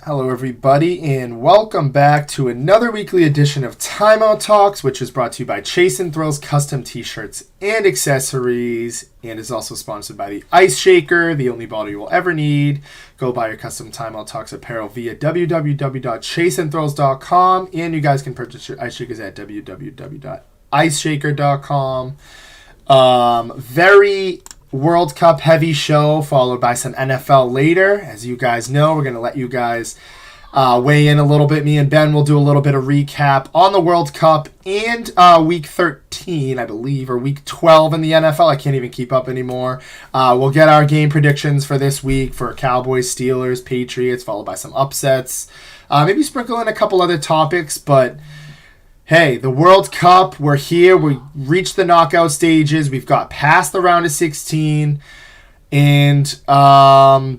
Hello, everybody, and welcome back to another weekly edition of Timeout Talks, which is brought to you by Chase and Thrills Custom T-shirts and accessories, and is also sponsored by the Ice Shaker, the only bottle you will ever need. Go buy your custom Timeout Talks apparel via www.chaseandthrills.com, and you guys can purchase your Ice Shakers at www.iceshaker.com. Very World Cup heavy show, followed by some NFL later. As you guys know, we're going to let you guys weigh in a little bit. Me and Ben will do a little bit of recap on the World Cup and week 13, I believe, or week 12 in the NFL. I can't even keep up anymore. We'll get our game predictions for this week for Cowboys, Steelers, Patriots, followed by some upsets. Maybe sprinkle in a couple other topics, but hey, the World Cup, we're here. We reached the knockout stages. We've got past the round of 16. And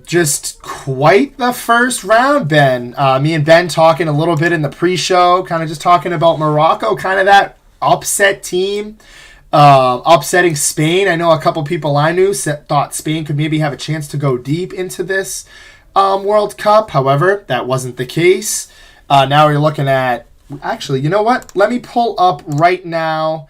just quite the first round, Ben. Me and Ben talking a little bit in the pre-show, kind of just talking about Morocco, kind of that upset team, upsetting Spain. I know a couple people I knew thought Spain could maybe have a chance to go deep into this World Cup. However, that wasn't the case. Now we're looking at... Actually, you know what? Let me pull up right now.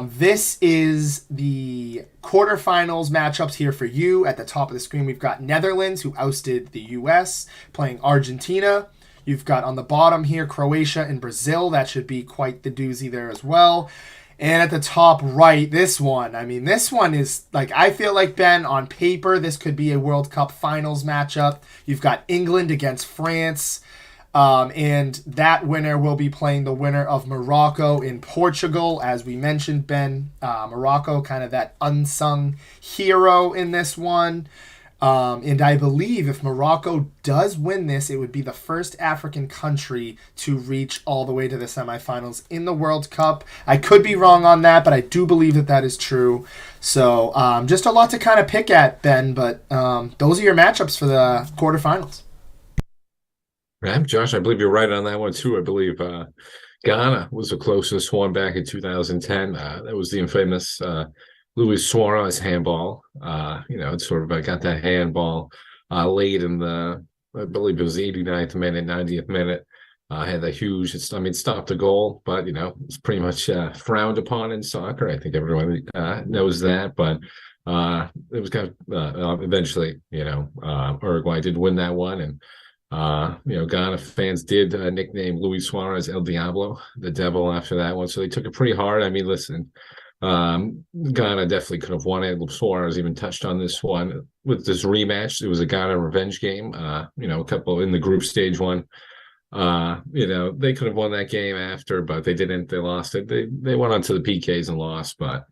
This is the quarterfinals matchups here for you. At the top of the screen, we've got Netherlands, who ousted the U.S., playing Argentina. You've got on the bottom here Croatia and Brazil. That should be quite the doozy there as well. And at the top right, this one. I mean, this one is, like, I feel like, Ben, on paper, this could be a World Cup finals matchup. You've got England against France. And that winner will be playing the winner of Morocco in Portugal. As we mentioned, Ben, Morocco, kind of that unsung hero in this one. And I believe if Morocco does win this, it would be the first African country to reach all the way to the semifinals in the World Cup. I could be wrong on that, but I do believe that that is true. So just a lot to kind of pick at, Ben, but those are your matchups for the quarterfinals. Right, Josh, I believe you're right on that one too. I believe Ghana was the closest one back in 2010. That was the infamous Luis Suarez handball. It sort of got that handball late in the, I believe it was the 89th minute, 90th minute. Had that huge, stopped the goal, but, it's pretty much frowned upon in soccer. I think everyone knows that, but it was kind of eventually, Uruguay did win that one. And Ghana fans did nickname Luis Suarez El Diablo, the devil, after that one. So they took it pretty hard. I mean, listen, Ghana definitely could have won it. Suarez even touched on this one with this rematch. It was a Ghana revenge game, a couple in the group stage one. They could have won that game after, but they didn't. They lost it. They went on to the PKs and lost, but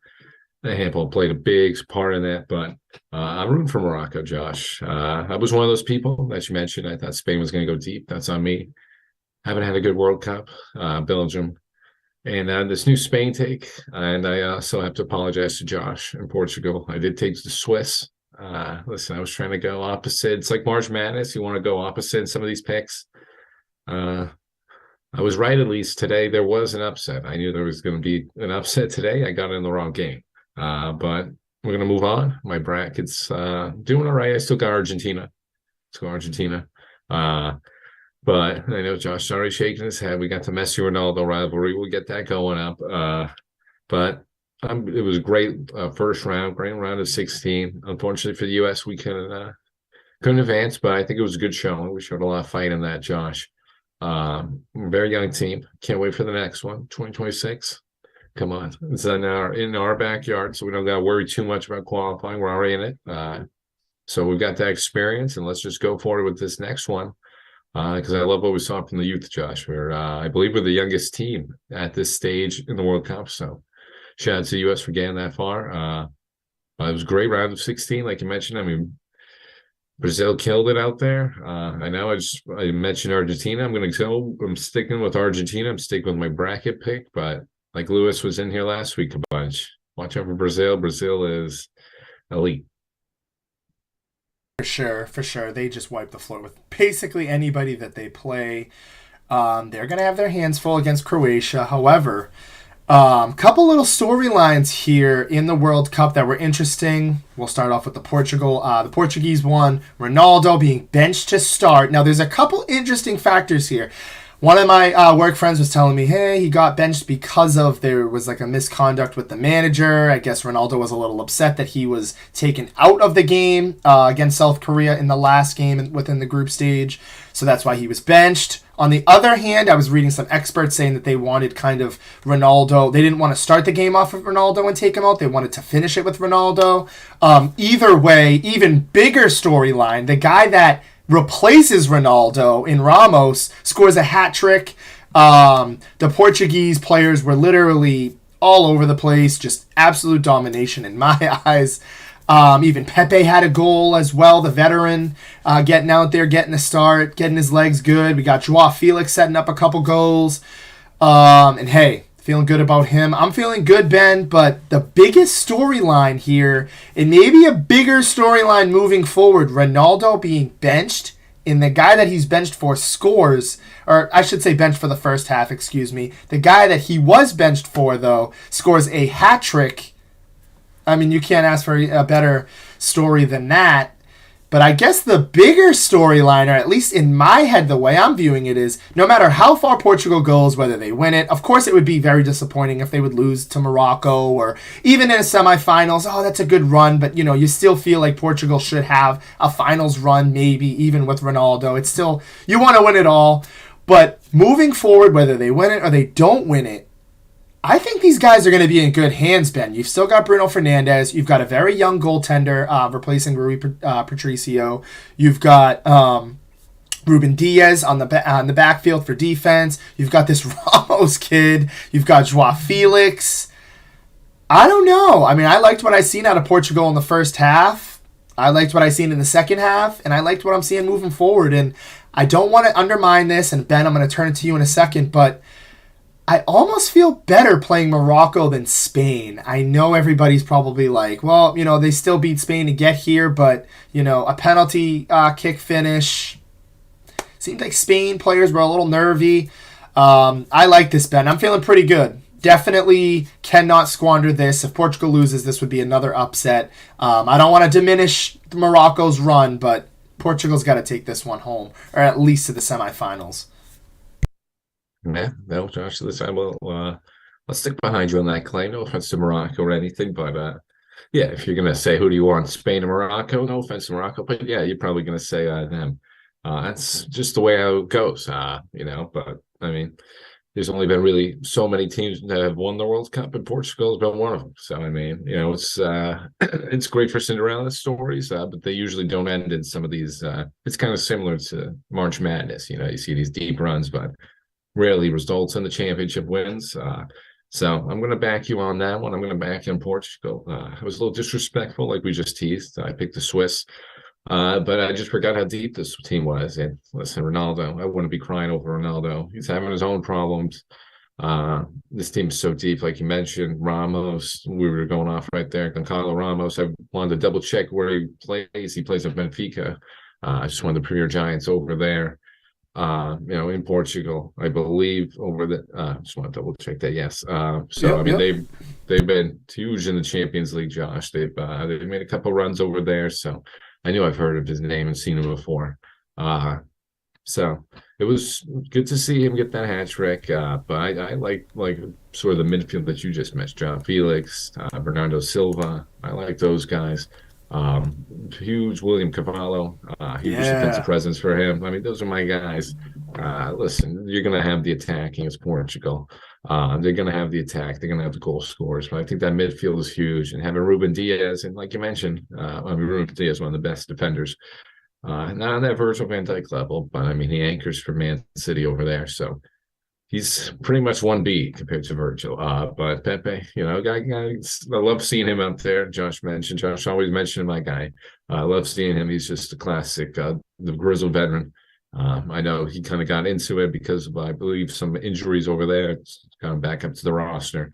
the handball played a big part in that, but I'm rooting for Morocco, Josh. I was one of those people that you mentioned. I thought Spain was going to go deep. That's on me. Haven't had a good World Cup. Belgium. And this new Spain take. And I also have to apologize to Josh in Portugal. I did take the Swiss. Listen, I was trying to go opposite. It's like March Madness. You want to go opposite in some of these picks. I was right, at least today. There was an upset. I knew there was going to be an upset today. I got in the wrong game. But we're going to move on. My bracket's doing all right. I still got Argentina. Let's go Argentina. But I know Josh already shaking his head. We got the Messi-Ronaldo rivalry. We'll get that going up. But it was a great first round, great round of 16. Unfortunately for the U.S., we couldn't advance, but I think it was a good showing. We showed a lot of fight in that, Josh. Very young team. Can't wait for the next one, 2026. Come on, it's in our backyard, so we don't got to worry too much about qualifying. We're already in it, so we've got that experience, and let's just go forward with this next one. Because I love what we saw from the youth, Josh. I believe we're the youngest team at this stage in the World Cup. So shout out to the U.S. for getting that far. It was a great round of 16, like you mentioned. I mean, Brazil killed it out there. I know I mentioned Argentina. I'm sticking with Argentina. I'm sticking with my bracket pick, but like Lewis was in here last week a bunch. Watch out for Brazil. Brazil is elite. For sure. They just wipe the floor with basically anybody that they play. They're going to have their hands full against Croatia. However, couple little storylines here in the World Cup that were interesting. We'll start off with the Portuguese one, Ronaldo being benched to start. Now, there's a couple interesting factors here. One of my work friends was telling me, hey, he got benched because there was like a misconduct with the manager. I guess Ronaldo was a little upset that he was taken out of the game against South Korea in the last game within the group stage. So that's why he was benched. On the other hand, I was reading some experts saying that they wanted kind of Ronaldo. They didn't want to start the game off of Ronaldo and take him out. They wanted to finish it with Ronaldo. Either way, even bigger storyline, the guy that replaces Ronaldo in Ramos scores a hat trick. The Portuguese players were literally all over the place, just absolute domination in my eyes. Even Pepe had a goal as well, the veteran, getting out there, getting a start, getting his legs good. We got Joao Felix setting up a couple goals. And hey, feeling good about him. I'm feeling good, Ben, but the biggest storyline here, and maybe a bigger storyline moving forward, Ronaldo being benched, and the guy that he's benched for scores, or I should say benched for the first half, excuse me. The guy that he was benched for, though, scores a hat trick. I mean, you can't ask for a better story than that. But I guess the bigger storyline, or at least in my head, the way I'm viewing it is, no matter how far Portugal goes, whether they win it, of course it would be very disappointing if they would lose to Morocco, or even in a semifinals, oh, that's a good run, but you still feel like Portugal should have a finals run, maybe, even with Ronaldo. It's still, you want to win it all. But moving forward, whether they win it or they don't win it, I think these guys are going to be in good hands, Ben. You've still got Bruno Fernandes. You've got a very young goaltender replacing Rui Patricio. You've got Ruben Diaz on the backfield for defense. You've got this Ramos kid. You've got Joao Felix. I don't know. I mean, I liked what I seen out of Portugal in the first half. I liked what I seen in the second half, and I liked what I'm seeing moving forward. And I don't want to undermine this, and Ben, I'm going to turn it to you in a second, but I almost feel better playing Morocco than Spain. I know everybody's probably like, well, they still beat Spain to get here, but, a penalty kick finish. Seems like Spain players were a little nervy. I like this, Ben. I'm feeling pretty good. Definitely cannot squander this. If Portugal loses, this would be another upset. I don't want to diminish Morocco's run, but Portugal's got to take this one home, or at least to the semifinals. Yeah, no, Josh, this I will I'll stick behind you on that claim. No offense to Morocco or anything, but yeah, if you're gonna say who do you want, Spain or Morocco, no offense to Morocco, but yeah, you're probably gonna say them. That's just the way how it goes, but I mean, there's only been really so many teams that have won the World Cup, and Portugal has been one of them. So I mean, it's it's great for Cinderella stories, but they usually don't end in some of these. It's kind of similar to March Madness. You see these deep runs, but rarely results in the championship wins. So I'm going to back you on that one. I'm going to back you in Portugal. I was a little disrespectful, like we just teased. I picked the Swiss, but I just forgot how deep this team was. And listen, Ronaldo, I wouldn't be crying over Ronaldo. He's having his own problems. This team's so deep, like you mentioned. Ramos, we were going off right there. Goncalo Ramos, I wanted to double check where he plays. He plays at Benfica. Just one of the premier giants over there. In Portugal, I believe over the. Just want to double check that. Yes. They've been huge in the Champions League, Josh. They've made a couple runs over there, so I knew I've heard of his name and seen him before. So it was good to see him get that hat trick. But I like sort of the midfield that you just mentioned, Joao Felix, Bernardo Silva. I like those guys. Huge William Cavallo, huge defensive presence for him. I mean, those are my guys. Listen, you're going to have the attacking as Portugal. They're going to have the attack. They're going to have the goal scorers. But I think that midfield is huge. And having Ruben Diaz, and like you mentioned, Ruben Diaz, one of the best defenders. Not on that Virgil van Dijk level, but I mean, he anchors for Man City over there. So he's pretty much 1B compared to Virgil. But Pepe, I love seeing him up there. Josh always mentioned my guy. I love seeing him. He's just a classic, the grizzled veteran. I know he kind of got into it because of, I believe, some injuries over there. It's kind of back up to the roster.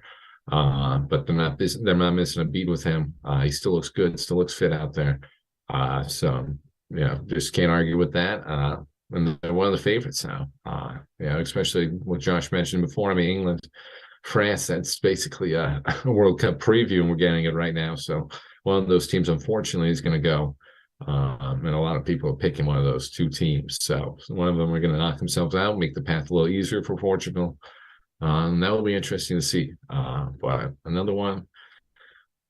But they're not missing a beat with him. He still looks good, still looks fit out there. So just can't argue with that. And they're one of the favorites now. Especially what Josh mentioned before. I mean, England, France, that's basically a World Cup preview, and we're getting it right now. So one of those teams, unfortunately, is going to go. And a lot of people are picking one of those two teams. So one of them are going to knock themselves out, make the path a little easier for Portugal. And that will be interesting to see. But another one,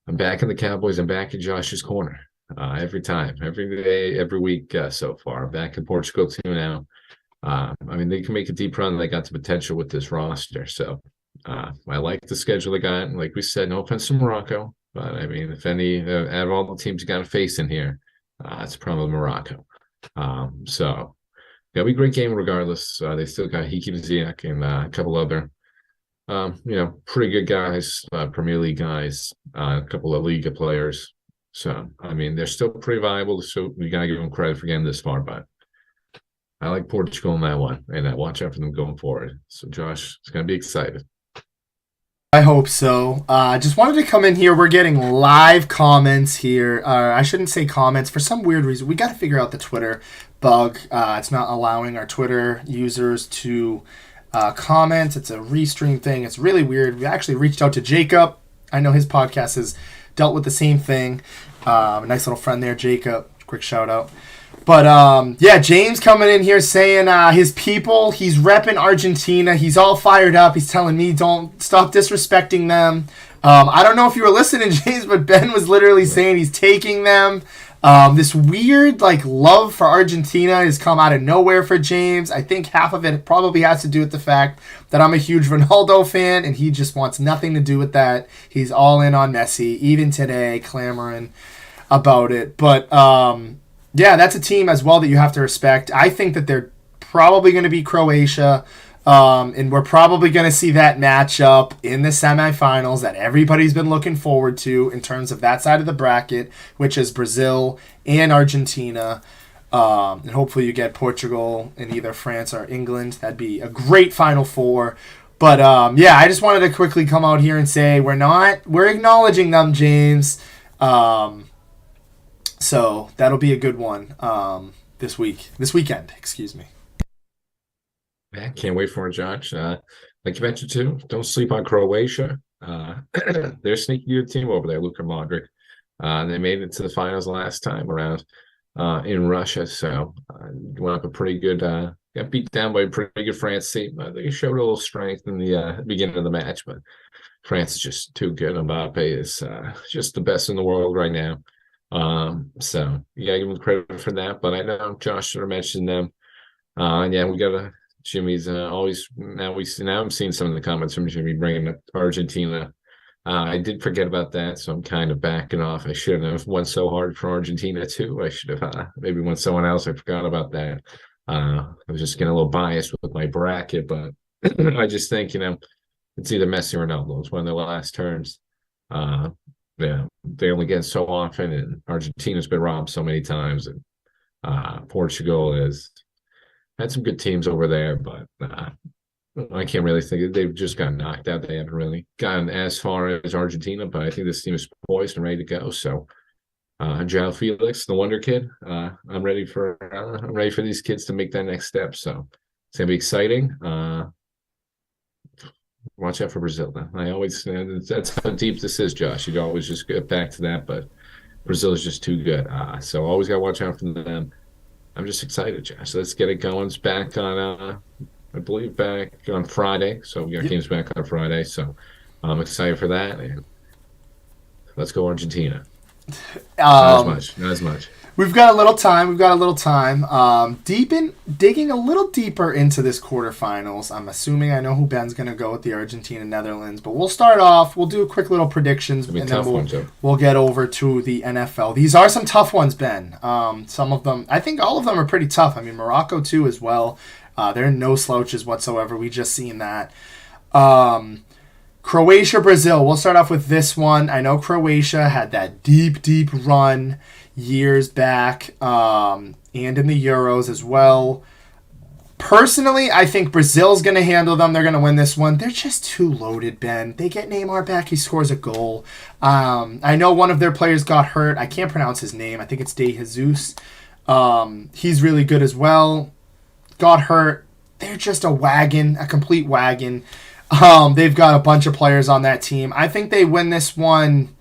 I'm back in the Cowboys. I'm back in Josh's corner. Every time, every day, every week so far. Back in Portugal too now. I mean, they can make a deep run. They got the potential with this roster. So I like the schedule they got. Like we said, no offense to Morocco. But I mean, if any, out of all the teams you got to face in here, it's probably Morocco. So it'll be a great game regardless. They still got Hakim Ziyech and a couple other, pretty good guys, Premier League guys, a couple of Liga players. So, I mean, they're still pretty viable. So we got to give them credit for getting this far. But I like Portugal in that one. And I watch out for them going forward. So, Josh, it's going to be excited. I hope so. Just wanted to come in here. We're getting live comments here. I shouldn't say comments. For some weird reason, we got to figure out the Twitter bug. It's not allowing our Twitter users to comment. It's a restream thing. It's really weird. We actually reached out to Jacob. I know his podcast has dealt with the same thing. A nice little friend there, Jacob. Quick shout out. But James coming in here saying his people, he's repping Argentina. He's all fired up. He's telling me don't stop disrespecting them. I don't know if you were listening, James, but Ben was literally saying he's taking them. This weird love for Argentina has come out of nowhere for James. I think half of it probably has to do with the fact that I'm a huge Ronaldo fan, and he just wants nothing to do with that. He's all in on Messi, even today, clamoring about it. But that's a team as well that you have to respect. I think that they're probably going to be Croatia. And we're probably going to see that matchup in the semifinals that everybody's been looking forward to in terms of that side of the bracket, which is Brazil and Argentina. And hopefully you get Portugal in either France or England. That'd be a great Final Four. But I just wanted to quickly come out here and say we're acknowledging them, James. So that'll be a good one this weekend, excuse me. Yeah, can't wait for it, Josh. Like you mentioned too, don't sleep on Croatia. They're a sneaky good team over there, Luka Modric. They made it to the finals last time around in Russia, so went up a pretty good. Got beat down by a pretty good France team. They showed a little strength in the beginning of the match, but France is just too good. Mbappe is just the best in the world right now. So you gotta give him credit for that. But I know Josh should have mentioned them. We gotta. Jimmy's always now I'm seeing some of the comments from Jimmy bringing up Argentina. I did forget about that, so I'm kind of backing off. I shouldn't have went so hard for Argentina too. I should have maybe went someone else. I forgot about that. I was just getting a little biased with my bracket, but I just think it's either Messi or Ronaldo. It's one of their last turns. They only get so often, and Argentina's been robbed so many times, and Portugal has had some good teams over there, but I can't really think they've just gotten knocked out. They haven't really gotten as far as Argentina, but I think this team is poised and ready to go. So, João Felix, the Wonder Kid, I'm ready for these kids to make that next step. So it's gonna be exciting. Watch out for Brazil. Though. I always that's how deep this is, Josh. You always just get back to that, but Brazil is just too good. So always gotta watch out for them. I'm just excited, Josh. Let's get it going. It's back on, I believe, back on Friday. So we got games back on Friday. So I'm excited for that. And let's go Argentina. Not as much. We've got a little time. We've got a little time. Digging a little deeper into this quarterfinals. I'm assuming I know who Ben's going to go with the Argentina Netherlands, but we'll start off. We'll do a quick little predictions, and then we'll get over to the NFL. These are some tough ones, Ben. Some of them, I think all of them are pretty tough. I mean, Morocco too as well. They're no slouches whatsoever. We just seen that. Croatia, Brazil. We'll start off with this one. I know Croatia had that deep run years back, and in the Euros as well. Personally, I think Brazil's going to handle them. They're going to win this one. They're just too loaded, Ben. They get Neymar back. He scores a goal. I know one of their players got hurt. I can't pronounce his name. I think it's De Jesus. He's really good as well. Got hurt. They're just a complete wagon. They've got a bunch of players on that team. I think they win this one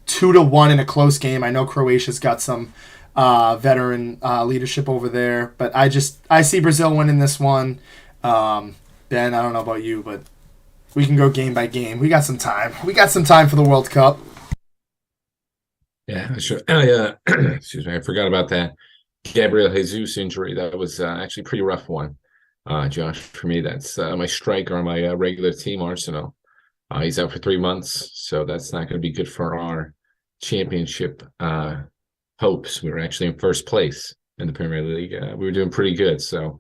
2-1 in a close game. I know Croatia's got some veteran leadership over there, but I see Brazil winning this one. Ben, I don't know about you, but we can go game by game. We got some time. We got some time for the World Cup. Yeah, sure. Excuse me, I forgot about that Gabriel Jesus injury. That was actually a pretty rough one, Josh. For me, that's my striker on my regular team, Arsenal. He's out for 3 months, so that's not going to be good for our championship hopes. We were actually in first place in the Premier League. We were doing pretty good, so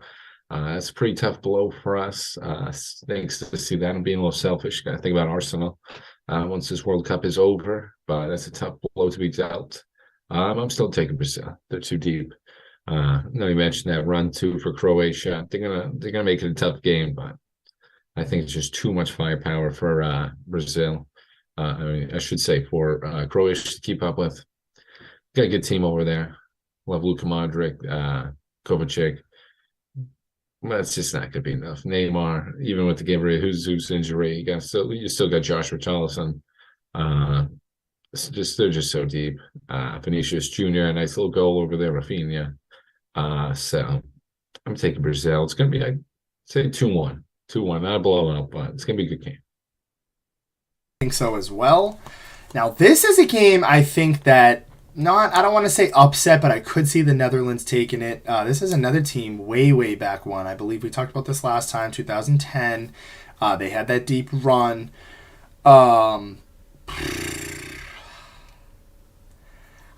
that's a pretty tough blow for us. Thanks to see that. I'm being a little selfish. Got to think about Arsenal once this World Cup is over, but that's a tough blow to be dealt. I'm still taking Brazil. They're too deep. No, you mentioned that run too for Croatia. They're gonna make it a tough game, but I think it's just too much firepower for Brazil. I should say for Croatia to keep up with. Got a good team over there. Love Luka Modric, Kovacic. But it's just not going to be enough. Neymar, even with the Gabriel Jesus injury, you still got Josh Richarlison. They're just so deep. Vinicius Jr., a nice little goal over there, Rafinha. So I'm taking Brazil. It's going to be, I'd say 2-1. 2-1, not a blowout, but it's going to be a good game. I think so as well. Now, this is a game I think that I don't want to say upset, but I could see the Netherlands taking it. This is another team way back one. I believe we talked about this last time, 2010. They had that deep run.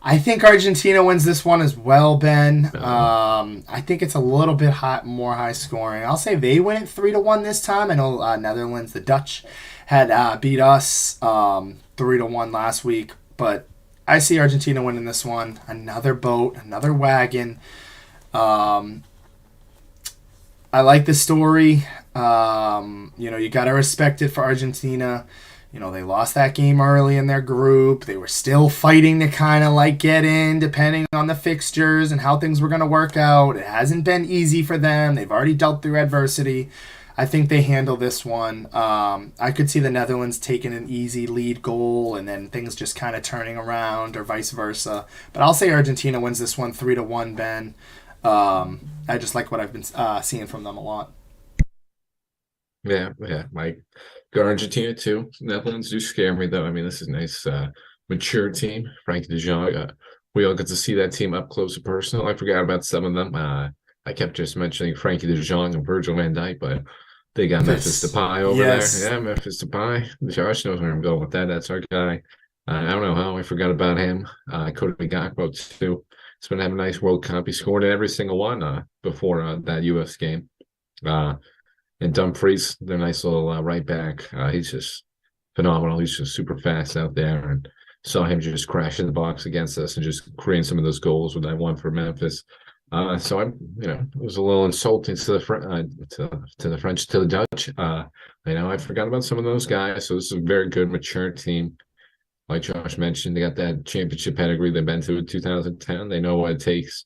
I think Argentina wins this one as well, Ben. I think it's a little bit more high scoring. I'll say they win it 3-1 this time. I know Netherlands, the Dutch, had beat us 3-1 last week, but I see Argentina winning this one. Another boat, another wagon. I like the story. You got to respect it for Argentina. They lost that game early in their group. They were still fighting to kind of get in, depending on the fixtures and how things were going to work out. It hasn't been easy for them. They've already dealt through adversity. I think they handle this one. I could see the Netherlands taking an easy lead goal and then things just kind of turning around or vice versa. But I'll say Argentina wins this one 3-1, Ben. I just like what I've been seeing from them a lot. Yeah. Mike, got Argentina too. Netherlands do scare me though. I mean, this is a nice, mature team. Frenkie de Jong. We all get to see that team up close and personal. I forgot about some of them. I kept just mentioning Frenkie de Jong and Virgil van Dijk, but they got Memphis Depay over there. Yeah, Memphis Depay. Josh knows where I'm going with that. That's our guy. I don't know how I forgot about him. Cody Gakpo too. He's been having a nice World Cup. He scored in every single one before that U.S. game. And Dumfries, their nice little right back. He's just phenomenal. He's just super fast out there, and saw him just crash in the box against us and just creating some of those goals with that one for Memphis. So it was a little insulting to the French, to the Dutch. I forgot about some of those guys. So this is a very good, mature team. Like Josh mentioned, they got that championship pedigree they've been to in 2010. They know what it takes.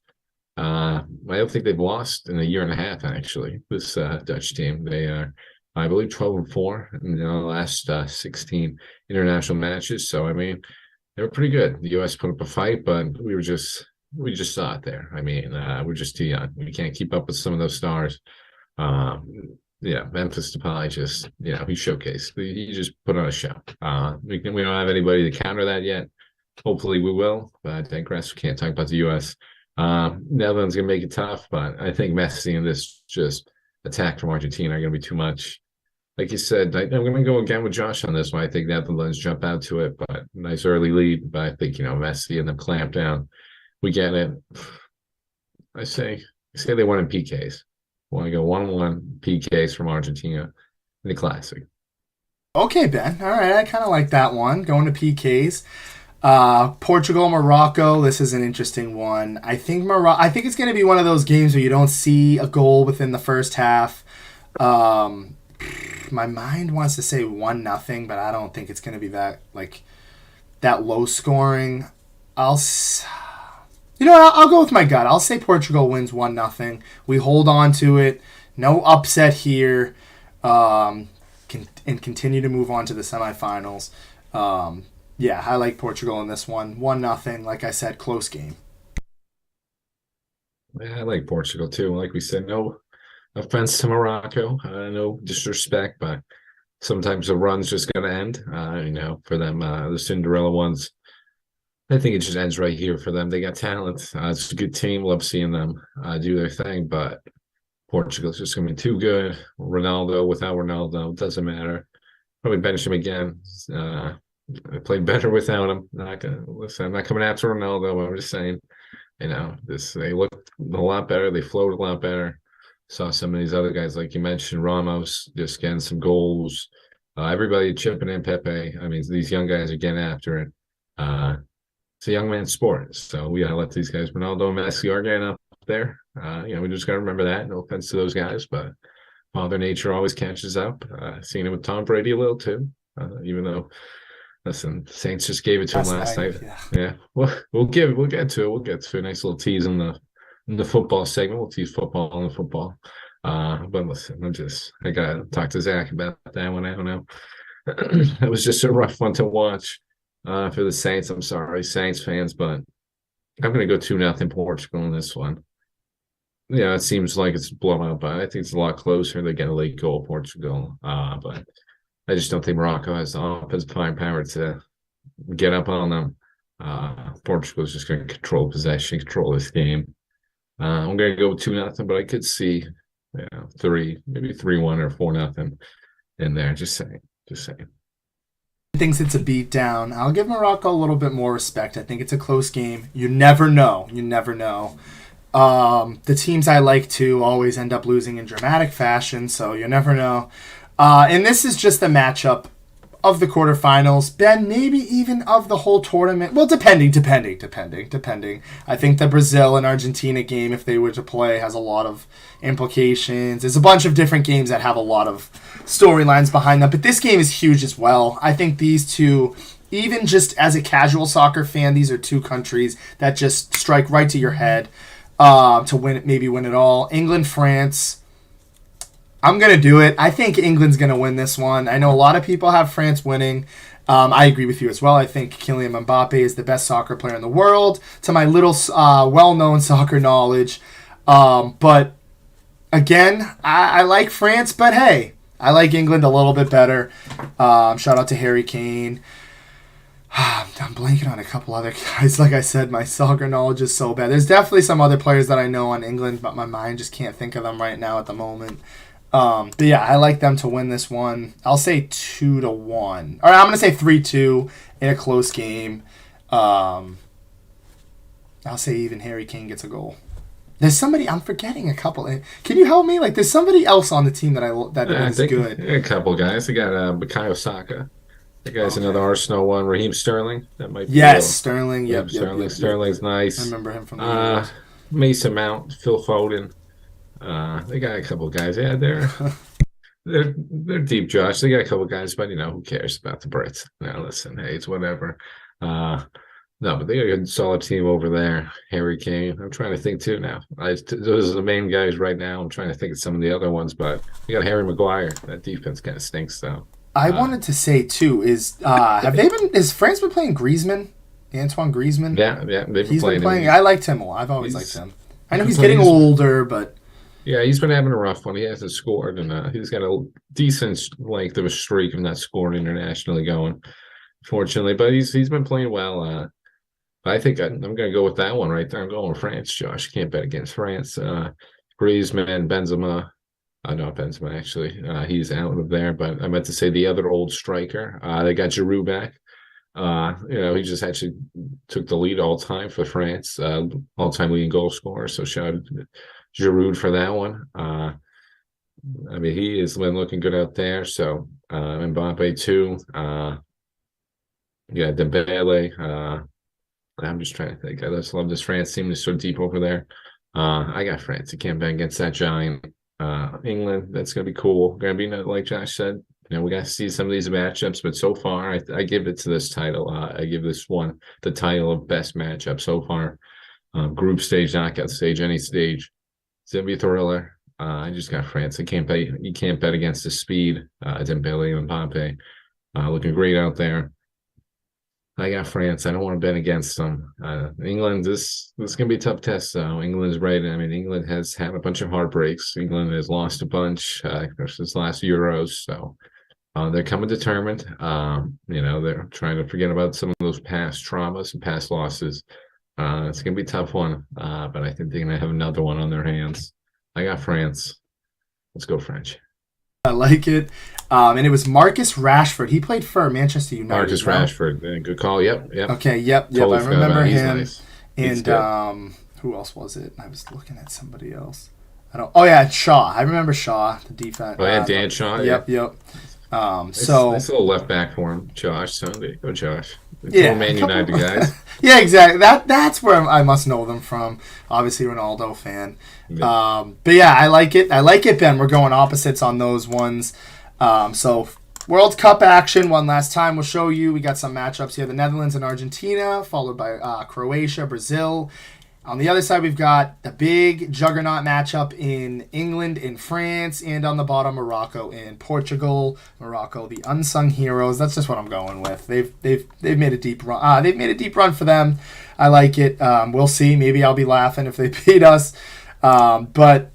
I don't think they've lost in a year and a half, actually, this Dutch team. They are, I believe, 12-4 in the last 16 international matches. So, I mean, they were pretty good. The U.S. put up a fight, but we just saw it there. I mean, we're just too young. We can't keep up with some of those stars. Memphis Depay just, he showcased. He just put on a show. We don't have anybody to counter that yet. Hopefully we will, but I digress. We can't talk about the U.S. Netherlands gonna make it tough, but I think Messi and this just attack from Argentina are gonna be too much. Like you said, I'm gonna go again with Josh on this one. I think Netherlands jump out to it, but nice early lead. But I think Messi and them clamp down. We get it. I say they won in PKs. Want to go 1-1 PKs from Argentina in the classic. Okay, Ben. All right, I kind of like that one. Going to PKs. Portugal, Morocco. This is an interesting one. I think it's going to be one of those games where you don't see a goal within the first half. My mind wants to say 1-0, but I don't think it's going to be that low scoring. I'll go with my gut. I'll say Portugal wins 1-0. We hold on to it. No upset here. And continue to move on to the semifinals. Yeah, I like Portugal in this one. 1-0. Like I said, close game. Yeah, I like Portugal too. Like we said, no offense to Morocco, no disrespect, but sometimes the run's just going to end. For them, the Cinderella ones. I think it just ends right here for them. They got talent. It's a good team. Love seeing them do their thing, but Portugal's just going to be too good. Ronaldo, without Ronaldo, doesn't matter. Probably bench him again. I played better without him. I'm not coming after Ronaldo. I'm just saying, they looked a lot better. They flowed a lot better. Saw some of these other guys, like you mentioned, Ramos, just getting some goals. Everybody chipping in Pepe. I mean, these young guys are getting after it. It's a young man's sport, so we gotta let these guys, Ronaldo and Messi, are getting up there. We just gotta remember that. No offense to those guys, but Mother Nature always catches up. Seen it with Tom Brady a little too, even though, listen, Saints just gave it to him last night. Yeah. Well, we'll get to it. We'll get to a nice little tease in the football segment. We'll tease football on the football. But listen, I gotta talk to Zach about that one. I don't know. It was just a rough one to watch. For the Saints, I'm sorry, Saints fans, but I'm going to go 2-0 Portugal in this one. It seems like it's blown up, but I think it's a lot closer. They get a late goal, Portugal. But I just don't think Morocco has the offensive firepower to get up on them. Portugal is just going to control possession, control this game. I'm going to go with 2-0, but I could see 3, maybe 3-1 or 4-0 in there. Just saying. Thinks it's a beatdown. I'll give Morocco a little bit more respect. I think it's a close game. You never know. The teams I like to always end up losing in dramatic fashion, so you never know. And this is just the matchup of the quarterfinals. Ben, maybe even of the whole tournament. Well, depending. I think the Brazil and Argentina game, if they were to play, has a lot of implications. There's a bunch of different games that have a lot of storylines behind them, but this game is huge as well. I think these two, even just as a casual soccer fan, these are two countries that just strike right to your head to win it all. England, France. I'm going to do it. I think England's going to win this one. I know a lot of people have France winning. I agree with you as well. I think Kylian Mbappe is the best soccer player in the world, to my little well-known soccer knowledge. But again, I like France, but hey, I like England a little bit better. Shout out to Harry Kane. I'm blanking on a couple other guys. Like I said, my soccer knowledge is so bad. There's definitely some other players that I know on England, but my mind just can't think of them right now at the moment. But yeah, I like them to win this one. I'll say 2-1. All right, I'm gonna say 3-2 in a close game. I'll say even Harry Kane gets a goal. There's somebody I'm forgetting a couple. Can you help me? There's somebody else on the team that is good. A couple guys. They got Bukayo Saka. That guy's another Arsenal one. Raheem Sterling. That might be Sterling. Yep. Sterling's nice. I remember him from the Mason Mount, Phil Foden. They got a couple guys. Yeah, they're deep, Josh. They got a couple guys, but who cares about the Brits? Now listen, hey, it's whatever. No, but they got a good solid team over there. Harry Kane. I'm trying to think too now. Those are the main guys right now. I'm trying to think of some of the other ones, but we got Harry Maguire. That defense kind of stinks, though. I wanted to say too has France been playing Griezmann? Antoine Griezmann? Yeah, they've been playing. I liked him. I've always liked him. I know he's getting older, but yeah, he's been having a rough one. He hasn't scored, and he's got a decent length of a streak of not scoring internationally going, fortunately. But he's been playing well. I think I'm going to go with that one right there. I'm going with France, Josh. Can't bet against France. Griezmann, Benzema. Not Benzema, actually. He's out of there, but I meant to say the other old striker. They got Giroud back. He just actually took the lead all time for France, all-time leading goal scorer. So shout out to Giroud for that one. He has been looking good out there. So Mbappe too. Dembele. I'm just trying to think. I just love this France team. Is so deep over there. I got France. I can't bet against that giant. England. That's gonna be cool. Gonna be like Josh said. We got to see some of these matchups, but so far, I give it to this title. I give this one the title of best matchup so far. Group stage, knockout stage, any stage. It's gonna be a thriller. I just got France. You can't bet against the speed. Dembele and Mbappe looking great out there. I got France. I don't want to bet against them. England, this is going to be a tough test, though. England's right. England has had a bunch of heartbreaks. England has lost a bunch versus last Euros. So they're coming determined. They're trying to forget about some of those past traumas and past losses. It's going to be a tough one, but I think they're going to have another one on their hands. I got France. Let's go French. I like it. And it was Marcus Rashford. He played for Manchester United. Marcus Rashford. Good call. Yep. Okay, yep. Totally I remember him. Nice. And who else was it? I was looking at somebody else. Oh, yeah, Shaw. I remember Shaw, the defense. Oh, yeah, Dan Shaw. Yep. Nice little left back for him, Josh. So there you go, Josh. Man United guys. Yeah, exactly. That's where I must know them from. Obviously, Ronaldo fan. Yeah. But yeah, I like it. Ben. We're going opposites on those ones. So World Cup action one last time. We'll show you. We got some matchups here: the Netherlands and Argentina, followed by Croatia, Brazil. On the other side, we've got the big juggernaut matchup in England and France, and on the bottom, Morocco and Portugal. Morocco, the unsung heroes. That's just what I'm going with. They've made a deep run. They've made a deep run for them. I like it. We'll see. Maybe I'll be laughing if they beat us. But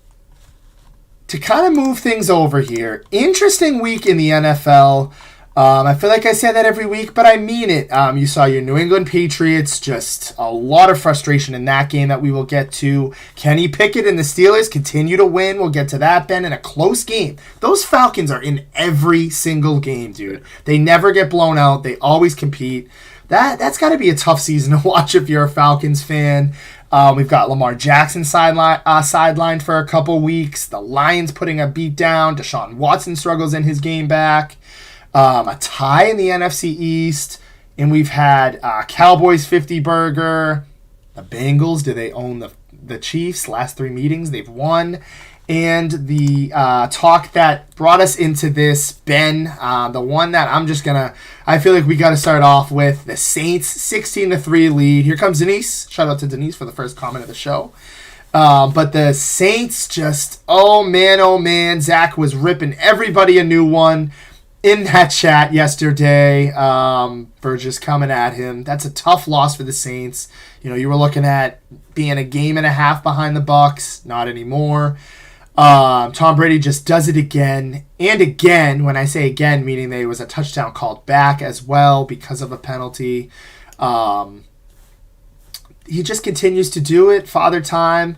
to kind of move things over here, interesting week in the NFL. I feel like I say that every week, but I mean it. You saw your New England Patriots, just a lot of frustration in that game that we will get to. Kenny Pickett and the Steelers continue to win. We'll get to that, Ben, in a close game. Those Falcons are in every single game, dude. They never get blown out. They always compete. That's got to be a tough season to watch if you're a Falcons fan. We've got Lamar Jackson sidelined for a couple weeks. The Lions putting a beat down. Deshaun Watson struggles in his game back. A tie in the NFC East, and we've had Cowboys 50 burger. The Bengals, do they own the Chiefs? Last 3 meetings they've won. And the talk that brought us into this, Ben, the one that I feel like we got to start off with, the Saints 16-3 lead. Here comes Denise. Shout out to Denise for the first comment of the show. But the Saints just, oh man, Zach was ripping everybody a new one in that chat yesterday. Burgess coming at him. That's a tough loss for the Saints. You were looking at being a game and a half behind the Bucs. Not anymore. Tom Brady just does it again and again. When I say again, meaning there was a touchdown called back as well because of a penalty. He just continues to do it. Father time.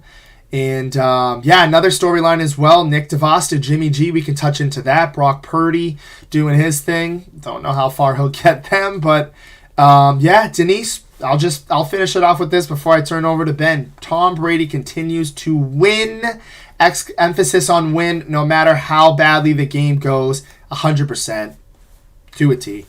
And, another storyline as well. Nick DeVos, Jimmy G. We can touch into that. Brock Purdy doing his thing. Don't know how far he'll get them. But, Denise, I'll finish it off with this before I turn over to Ben. Tom Brady continues to win. Emphasis on win, no matter how badly the game goes. 100%. To a T.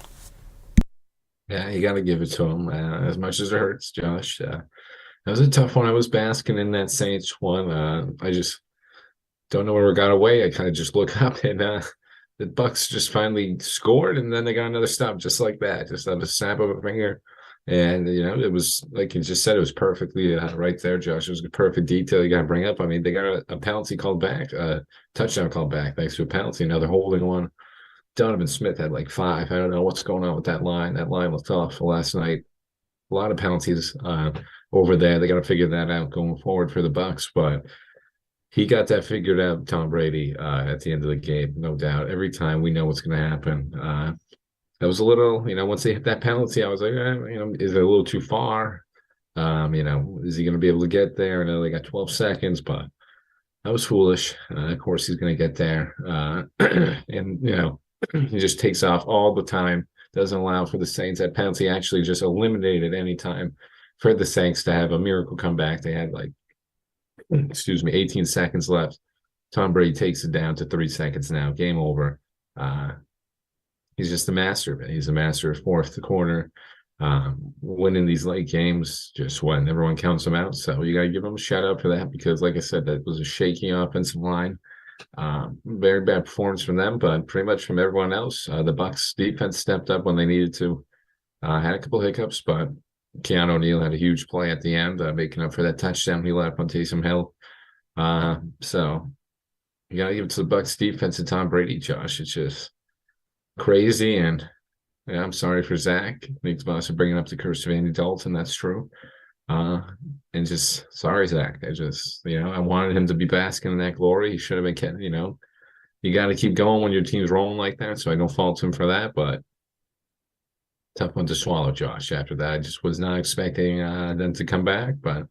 Yeah, you got to give it to him as much as it hurts, Josh. That was a tough one. I was basking in that Saints one. I just don't know where it got away. I kind of just look up and the Bucs just finally scored, and then they got another stop just like that, just on the snap of a finger. And it was like you just said, it was perfectly right there, Josh. It was a perfect detail you got to bring up. They got a penalty called back, a touchdown called back thanks to a penalty. Another holding one. Donovan Smith had like 5. I don't know what's going on with that line. That line was tough last night. A lot of penalties over there. They got to figure that out going forward for the Bucs, but he got that figured out, Tom Brady, at the end of the game, no doubt. Every time we know what's going to happen. That was a little, once they hit that penalty, I was like, is it a little too far? Is he going to be able to get there? I know they got 12 seconds, but that was foolish. Of course, he's going to get there. And, he just takes off all the time, doesn't allow for the Saints. That penalty actually just eliminated any time for the Saints to have a miracle comeback. They had 18 seconds left. Tom Brady takes it down to 3 seconds now. Game over. He's just a master of it. He's a master of fourth quarter, winning these late games just when everyone counts him out. So you got to give him a shout out for that because, like I said, that was a shaky offensive line. Very bad performance from them, but pretty much from everyone else. The Bucs defense stepped up when they needed to. Had a couple hiccups, but Keanu O'Neal had a huge play at the end, making up for that touchdown he let up on Taysom Hill. So you got to give it to the Bucs defense and Tom Brady, Josh. It's just crazy, and I'm sorry for Zach. Nick Boss bringing up the curse of Andy Dalton. That's true. And just sorry, Zach. I wanted him to be basking in that glory. He should have been kept. You got to keep going when your team's rolling like that. So I don't fault him for that, but tough one to swallow, Josh. After that, I just was not expecting them to come back, but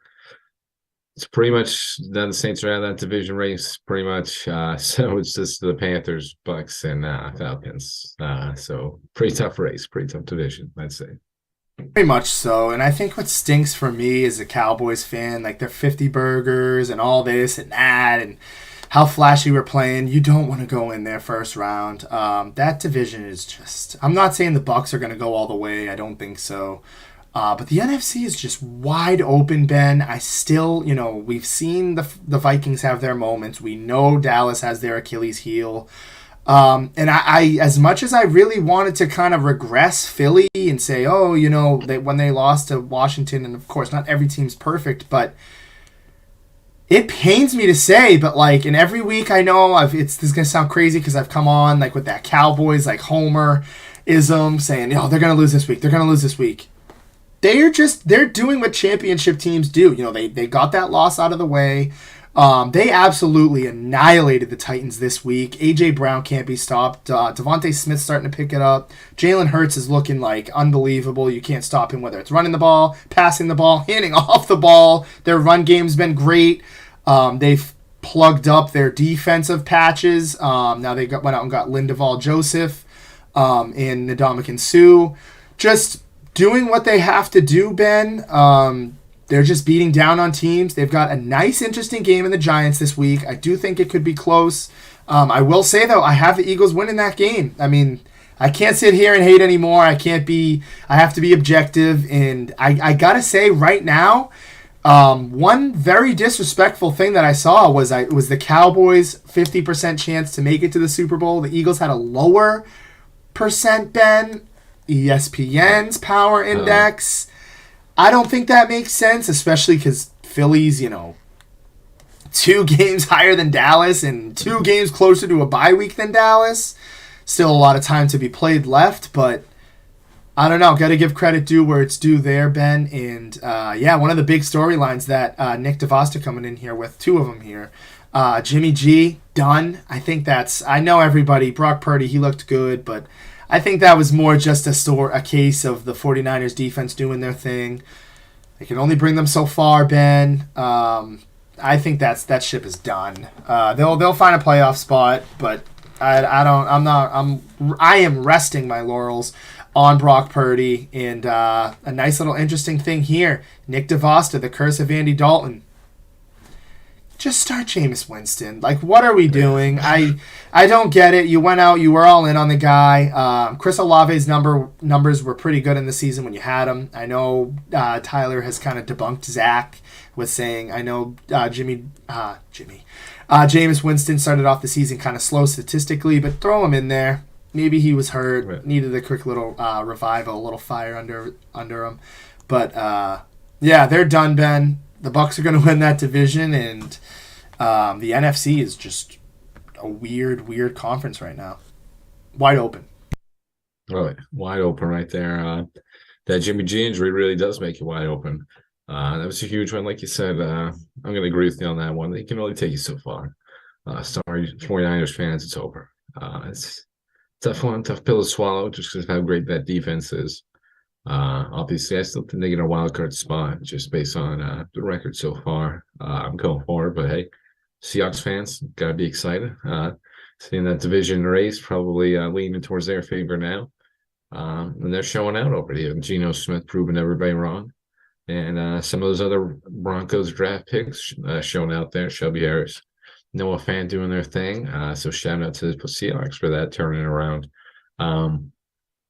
it's pretty much then the Saints are out of that division race, pretty much. So it's just the Panthers, Bucks, and Falcons. So pretty tough race, pretty tough division, I'd say. Very much so. And I think what stinks for me as a Cowboys fan, like their 50 burgers and all this and that and how flashy we're playing, you don't want to go in there first round. That division is just, I'm not saying the Bucks are going to go all the way. I don't think so. But the NFC is just wide open, Ben. I still, we've seen the Vikings have their moments. We know Dallas has their Achilles heel. And I, as much as I really wanted to kind of regress Philly and say, when they lost to Washington, and of course not every team's perfect, but it pains me to say, but in every week I know this is going to sound crazy because I've come on with that Cowboys, Homer-ism saying, they're going to lose this week. They're going to lose this week. They're doing what championship teams do. They got that loss out of the way. They absolutely annihilated the Titans this week. A.J. Brown can't be stopped. Devontae Smith's starting to pick it up. Jalen Hurts is looking unbelievable. You can't stop him, whether it's running the ball, passing the ball, handing off the ball. Their run game's been great. They've plugged up their defensive patches. Now they went out and got Lindeval Joseph and Ndamukong Suh. Just doing what they have to do, Ben. They're just beating down on teams. They've got a nice, interesting game in the Giants this week. I do think it could be close. I will say, though, I have the Eagles winning that game. I mean, I can't sit here and hate anymore. I have to be objective. And I got to say right now, one very disrespectful thing that I saw was the Cowboys' 50% chance to make it to the Super Bowl. The Eagles had a lower percent, Ben. ESPN's power index. I don't think that makes sense, especially because Philly's, 2 games higher than Dallas and 2 games closer to a bye week than Dallas. Still a lot of time to be played left, but I don't know. Got to give credit due where it's due there, Ben. And, one of the big storylines that Nick DeVosta coming in here with, 2 of them here. Jimmy G, done. I know everybody, Brock Purdy, he looked good, but I think that was more just a case of the 49ers defense doing their thing. They can only bring them so far, Ben. I think that ship is done. They'll find a playoff spot, but I am resting my laurels on Brock Purdy, and a nice little interesting thing here. Nick DeVosta, the curse of Andy Dalton. Just start Jameis Winston. What are we doing? I don't get it. You went out. You were all in on the guy. Chris Olave's numbers were pretty good in the season when you had him. I know Tyler has kind of debunked Zach with saying, I know Jameis Winston started off the season kind of slow statistically, but throw him in there. Maybe he was hurt, right. Needed a quick little revival, a little fire under him. But, they're done, Ben. The Bucs are going to win that division, and the NFC is just a weird conference right now. Wide open. Right, wide open right there. That Jimmy G injury really does make you wide open. That was a huge one, like you said. I'm going to agree with you on that one. They can only take you so far. Sorry, 49ers fans, it's over. It's a tough one, tough pill to swallow, just because of how great that defense is. Obviously, I still think they get a wild card spot just based on the record so far. I'm going forward, but hey, Seahawks fans gotta be excited. Seeing that division race probably leaning towards their favor now, and they're showing out over here. Geno Smith proving everybody wrong, and some of those other Broncos draft picks showing out there. Shelby Harris, Noah Fant doing their thing. So shout out to the Seahawks for that turning around.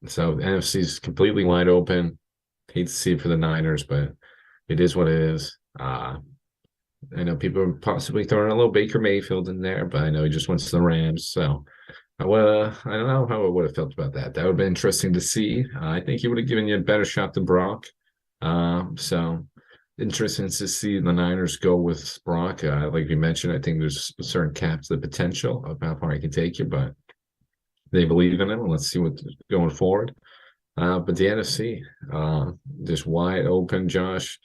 So the NFC is completely wide open. Hate to see it for the Niners, but it is what it is. I know people are possibly throwing a little Baker Mayfield in there, but I know he just went to the Rams. So I don't know how I would have felt about that. That would have been interesting to see. I think he would have given you a better shot than Brock. So interesting to see the Niners go with Brock. Like you mentioned, I think there's a certain cap to the potential of how far he can take you, but they believe in him, and let's see what's going forward. But the NFC, just wide open, Josh.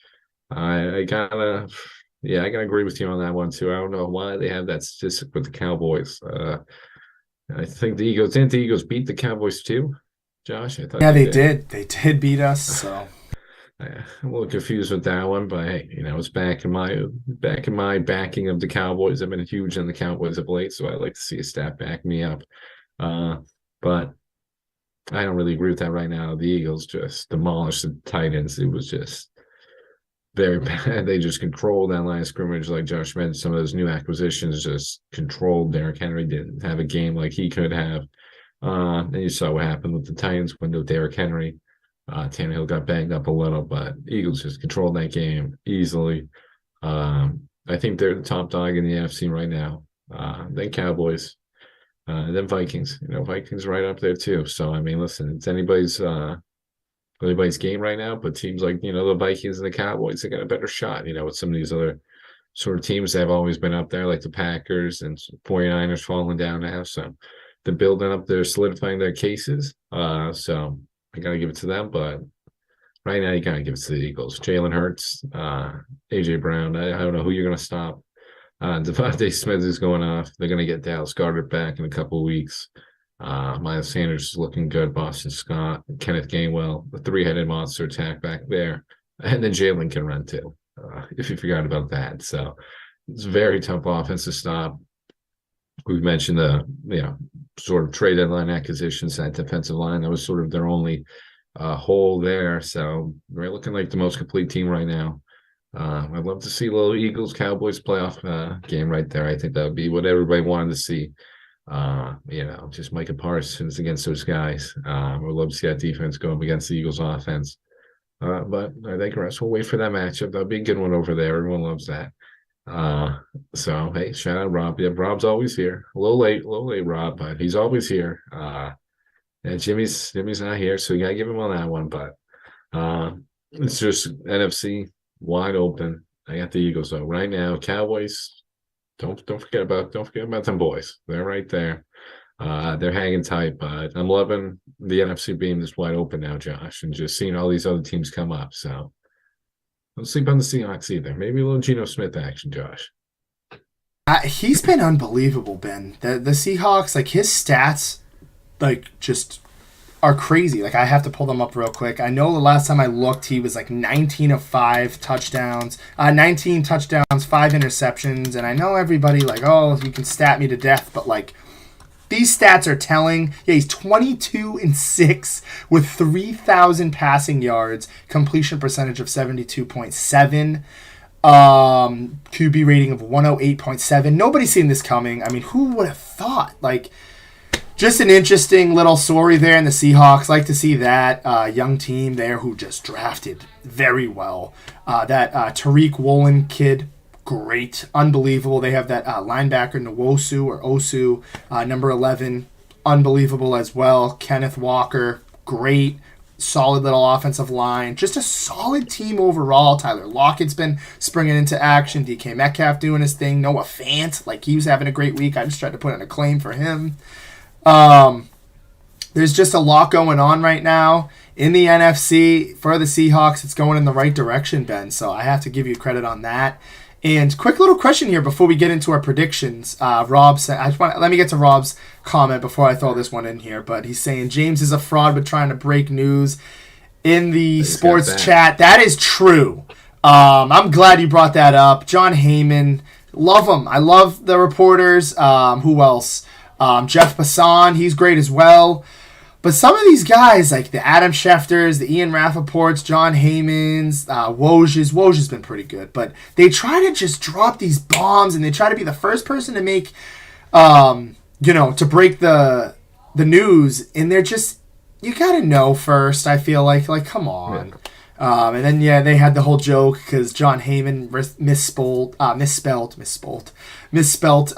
I gotta agree with you on that one too. I don't know why they have that statistic with the Cowboys. I think didn't the Eagles beat the Cowboys too, Josh? I thought Yeah, they did. They did beat us. So I'm a little confused with that one, but hey, it's back in my backing of the Cowboys. I've been huge on the Cowboys of late, so I like to see a stat back me up. But I don't really agree with that right now. The Eagles just demolished the Titans. It was just very bad. They just controlled that line of scrimmage, like Josh mentioned. Some of those new acquisitions just controlled. Derrick Henry didn't have a game like he could have. And you saw what happened with the Titans when Derrick Henry. Tannehill got banged up a little, but Eagles just controlled that game easily. I think they're the top dog in the NFC right now. Then Cowboys. Then Vikings, Vikings right up there too. So I mean, listen, it's anybody's game right now. But teams like the Vikings and the Cowboys, they got a better shot. With some of these other sort of teams that have always been up there, like the Packers and 49ers falling down now. So they're building up, they're solidifying their cases. So I gotta give it to them. But right now, you gotta give it to the Eagles. Jalen Hurts, AJ Brown. I don't know who you're gonna stop. Devontae Smith is going off. They're going to get Dallas Goedert back in a couple of weeks. Miles Sanders is looking good. Boston Scott, Kenneth Gainwell, the three-headed monster attack back there. And then Jalen can run too, if you forgot about that. So it's a very tough offense to stop. We've mentioned the sort of trade deadline acquisitions, that defensive line. That was sort of their only hole there. So they're looking like the most complete team right now. I'd love to see a little Eagles Cowboys playoff game right there. I think that would be what everybody wanted to see. Just Micah Parsons against those guys. I'd love to see that defense go up against the Eagles offense. But I think Russ will wait for that matchup. That'll be a good one over there. Everyone loves that. So hey, shout out Rob. Yeah, Rob's always here. A little late, Rob, but he's always here. And Jimmy's not here, so you gotta give him on that one. But it's just NFC. Wide open. I got the Eagles though. Right now, Cowboys. Don't forget about them boys. They're right there. They're hanging tight, but I'm loving the NFC being this wide open now, Josh, and just seeing all these other teams come up. So don't sleep on the Seahawks either. Maybe a little Geno Smith action, Josh. He's been unbelievable, Ben. The Seahawks, like his stats, just are crazy. I have to pull them up real quick. I know the last time I looked, he was 19 of 5 touchdowns, 19 touchdowns, 5 interceptions. And I know everybody you can stat me to death, but these stats are telling. Yeah, he's 22-6 with 3,000 passing yards, completion percentage of 72.7. QB rating of 108.7. Nobody's seen this coming. I mean, who would have thought? Just an interesting little story there in the Seahawks. Like to see that young team there who just drafted very well. That Tariq Woolen kid, great, unbelievable. They have that linebacker Osu, number 11, unbelievable as well. Kenneth Walker, great. Solid little offensive line. Just a solid team overall. Tyler Lockett's been springing into action. DK Metcalf doing his thing. Noah Fant, he was having a great week. I just tried to put in a claim for him. There's just a lot going on right now in the NFC for the Seahawks. It's going in the right direction, Ben. So I have to give you credit on that. And quick little question here before we get into our predictions. Rob said, let me get to Rob's comment before I throw this one in here. But he's saying James is a fraud with trying to break news. in the He's got sports that. chat. That is true. I'm glad you brought that up. Jon Heyman, love him. I love the reporters. Who else? Jeff Passan, he's great as well. But some of these guys, like the Adam Schefters, the Ian Rappaports, Jon Heymans, Woj's been pretty good. But they try to just drop these bombs, and they try to be the first person to make, to break the news. And they're just, you gotta know first. I feel like come on. Yeah. And then they had the whole joke because Jon Heyman misspelled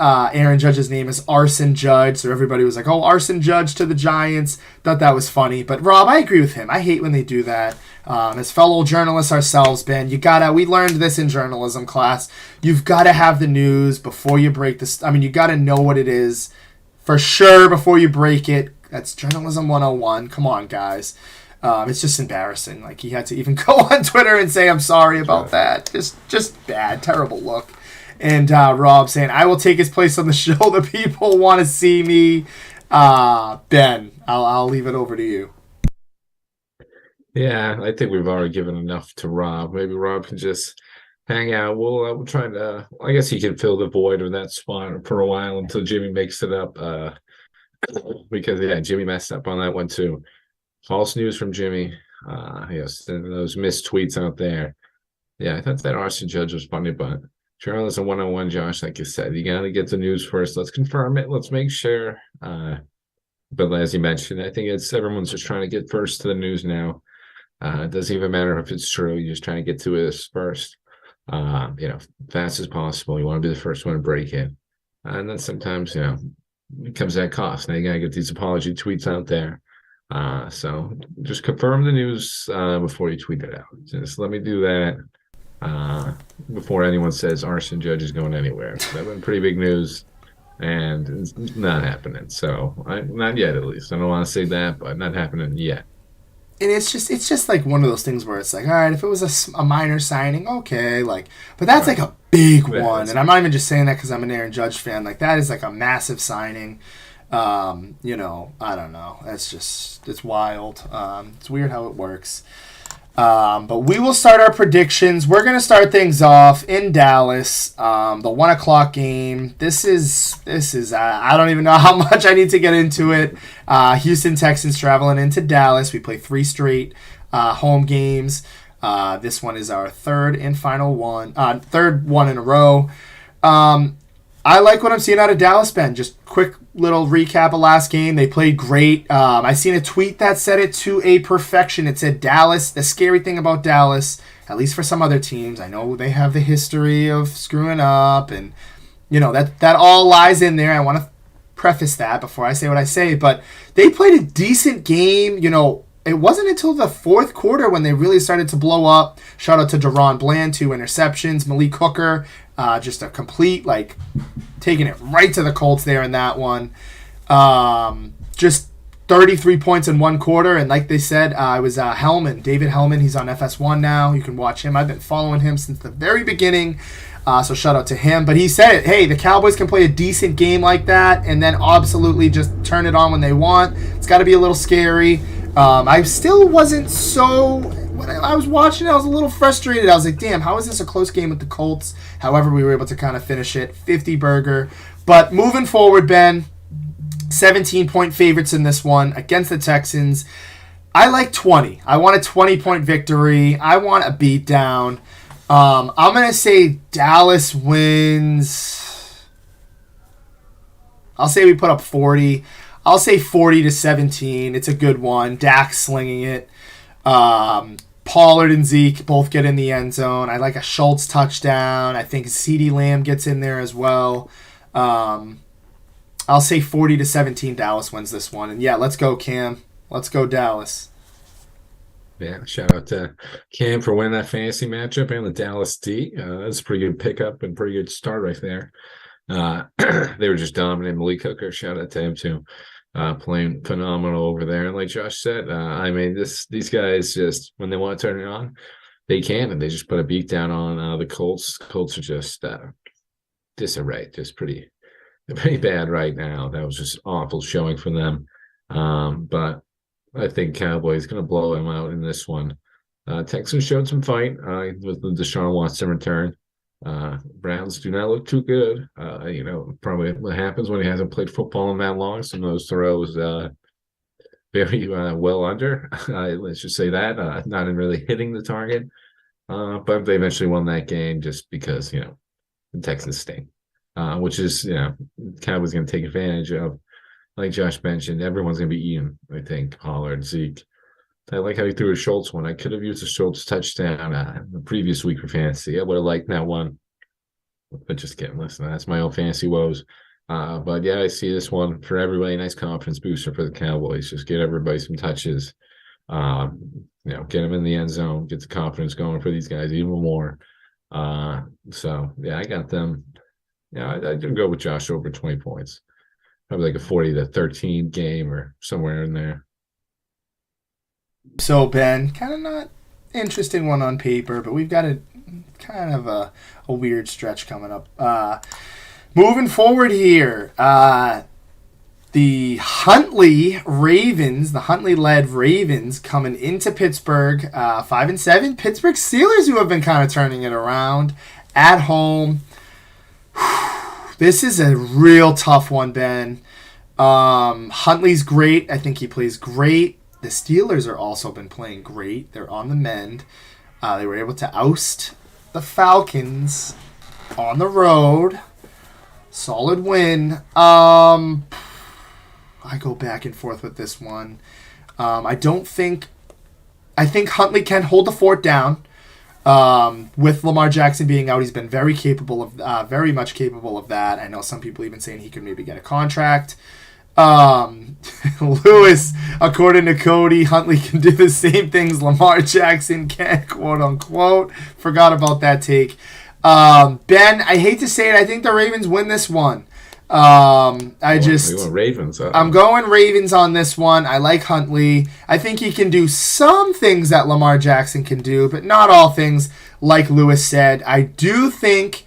Aaron Judge's name as Arson Judge, so everybody was like, "Oh, Arson Judge to the Giants." Thought that was funny, but Rob, I agree with him. I hate when they do that. As fellow journalists ourselves, Ben, we learned this in journalism class. You've got to have the news before you break this. I mean, you got to know what it is for sure before you break it. That's journalism 101. Come on, guys. It's just embarrassing. Like, he had to even go on Twitter and say, "I'm sorry about that." Just bad, terrible look. And Rob saying, "I will take his place on the show. The people want to see me." Ben, I'll leave it over to you. Yeah, I think we've already given enough to Rob. Maybe Rob can just hang out. We'll try to. I guess he can fill the void of that spot for a while until Jimmy makes it up. Because Jimmy messed up on that one too. False news from Jimmy. Yes, those missed tweets out there. Yeah, I thought that Arson Judge was funny, but journalism 101, Josh, like you said, you got to get the news first. Let's confirm it. Let's make sure. But as you mentioned, I think everyone's just trying to get first to the news now. It doesn't even matter if it's true. You're just trying to get to it first, fast as possible. You want to be the first one to break it. And then sometimes, it comes at cost. Now you got to get these apology tweets out there. So just confirm the news before you tweet it out. Just let me do that before anyone says Arson Judge is going anywhere. That's been pretty big news, and it's not happening. So not yet, at least. I don't want to say that, but not happening yet. And it's just like one of those things where it's like, all right, if it was a minor signing, okay, but that's right. Like a big one, and I'm not even just saying that because I'm an Aaron Judge fan. Like, that is like a massive signing. I don't know. It's wild. It's weird how it works. But we will start our predictions. We're going to start things off in Dallas, the 1:00 game. This is I don't even know how much I need to get into it. Houston Texans traveling into Dallas. We play 3 straight home games. This one is our third one in a row. I like what I'm seeing out of Dallas, Ben. Just quick little recap of last game. They played great. I seen a tweet that said it to a perfection. It said Dallas, the scary thing about Dallas, at least for some other teams, I know they have the history of screwing up, and that all lies in there. I want to preface that before I say what I say, but they played a decent game. It wasn't until the fourth quarter when they really started to blow up. Shout out to Deron Bland, 2 interceptions. Malik Hooker, just a complete, taking it right to the Colts there in that one. Just 33 points in one quarter. And like they said, it was David Hellman. He's on FS1 now. You can watch him. I've been following him since the very beginning. So shout out to him. But he said it. Hey, the Cowboys can play a decent game like that and then absolutely just turn it on when they want. It's got to be a little scary. I still wasn't so... When I was watching it, I was a little frustrated. I was like, damn, how is this a close game with the Colts? However, we were able to kind of finish it. 50 burger. But moving forward, Ben, 17-point favorites in this one against the Texans. I like 20. I want a 20-point victory. I want a beatdown. I'm going to say Dallas wins. I'll say we put up 40. I'll say 40-17. It's a good one. Dak slinging it. Pollard and Zeke both get in the end zone. I like a Schultz touchdown. I think CeeDee Lamb gets in there as well. I'll say 40-17. Dallas wins this one. And yeah, let's go, Cam. Let's go, Dallas. Yeah, shout out to Cam for winning that fantasy matchup and the Dallas D. That's a pretty good pickup and pretty good start right there. They were just dominant. Malik Hooker, shout out to him too. Playing phenomenal over there. And like Josh said, these guys just, when they want to turn it on, they can, and they just put a beat down on the Colts. Colts are just disarray, just pretty bad right now. That was just awful showing from them. But I think Cowboys going to blow him out in this one. Texans showed some fight with the Deshaun Watson return. Browns do not look too good. Probably what happens when he hasn't played football in that long. Some of those throws very well under. Let's just say that. Not in really hitting the target. But they eventually won that game just because, the Texans stink, which is, Cowboys going to take advantage of. Like Josh mentioned, everyone's going to be eating, I think, Pollard, Zeke. I like how he threw a Schultz one. I could have used a Schultz touchdown the previous week for fantasy. I would have liked that one. But just kidding. Listen, that's my own fantasy woes. But yeah, I see this one for everybody. Nice confidence booster for the Cowboys. Just get everybody some touches. Get them in the end zone. Get the confidence going for these guys even more. So yeah, I got them. Yeah, I do go with Josh over 20 points. Probably like a 40-13 game or somewhere in there. So Ben, kind of not interesting one on paper, but we've got a kind of a weird stretch coming up. Moving forward here, the Huntley Ravens, the Huntley-led Ravens, coming into Pittsburgh, 5-7. Pittsburgh Steelers, who have been kind of turning it around at home. This is a real tough one, Ben. Huntley's great. I think he plays great. The Steelers are also been playing great. They're on the mend. They were able to oust the Falcons on the road. Solid win. I go back and forth with this one. I think Huntley can hold the fort down. With Lamar Jackson being out, he's been very much capable of that. I know some people even saying he could maybe get a contract. Lewis, according to Cody, Huntley can do the same things Lamar Jackson can, quote unquote. Forgot about that take. Ben, I hate to say it, I think the Ravens win this one. You want Ravens? I'm going Ravens on this one. I like Huntley. I think he can do some things that Lamar Jackson can do, but not all things, like Lewis said. I do think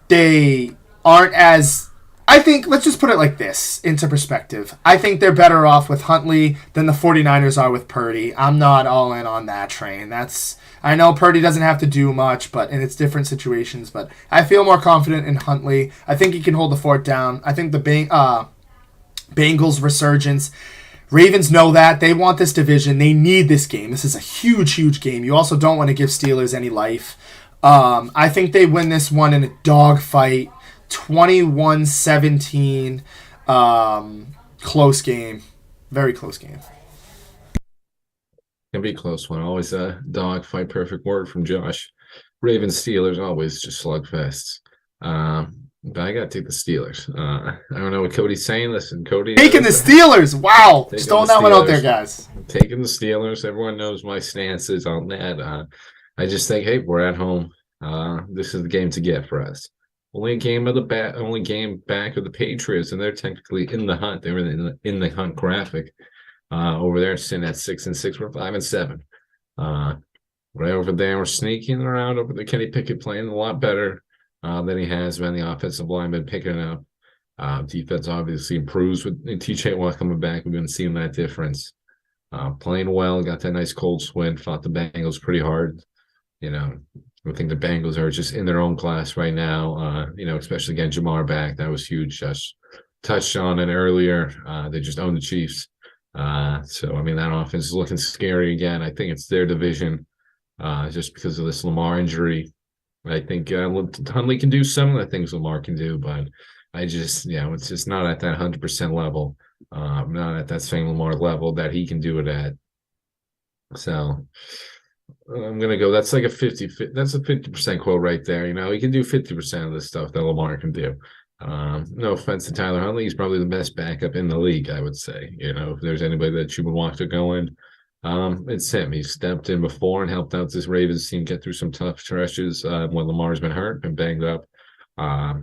they aren't as... let's just put it like this, into perspective. I think they're better off with Huntley than the 49ers are with Purdy. I'm not all in on that train. I know Purdy doesn't have to do much, but in its different situations. But I feel more confident in Huntley. I think he can hold the fort down. I think the Bengals resurgence. Ravens know that. They want this division. They need this game. This is a huge, huge game. You also don't want to give Steelers any life. I think they win this one in a dogfight. 21-17. Close game. Very close game. Can be a close one. Always a dogfight. Perfect word from Josh. Ravens Steelers always just slugfests. But I gotta take the Steelers. I don't know what Cody's saying. Listen, Cody taking the Steelers. Wow, just throwing that one out there, guys. Taking the Steelers. Everyone knows my stances on that. I just think, hey, we're at home. This is the game to get for us. Only game back of the Patriots, and they're technically in the hunt. They were in the hunt graphic. Over there, sitting at 6-6, we're 5-7. Right over there, we're sneaking around over the Kenny Pickett playing a lot better than he has been. The offensive line been picking up. Defense obviously improves with TJ Watt coming back. We've been seeing that difference. Playing well, got that nice cold swing, fought the Bengals pretty hard. I think the Bengals are just in their own class right now, especially getting Jamar back. That was huge. Just touched on it earlier. They just own the Chiefs. That offense is looking scary again. I think it's their division just because of this Lamar injury. I think Huntley can do some of the things Lamar can do, but it's just not at that 100% level. Not at that same Lamar level that he can do it at. So I'm going to go. That's like a 50% quote right there. He can do 50% of the stuff that Lamar can do. No offense to Tyler Huntley, he's probably the best backup in the league, I would say. If there's anybody that you would want to go in, it's him. He stepped in before and helped out this Ravens team get through some tough stretches when Lamar's been hurt and banged up.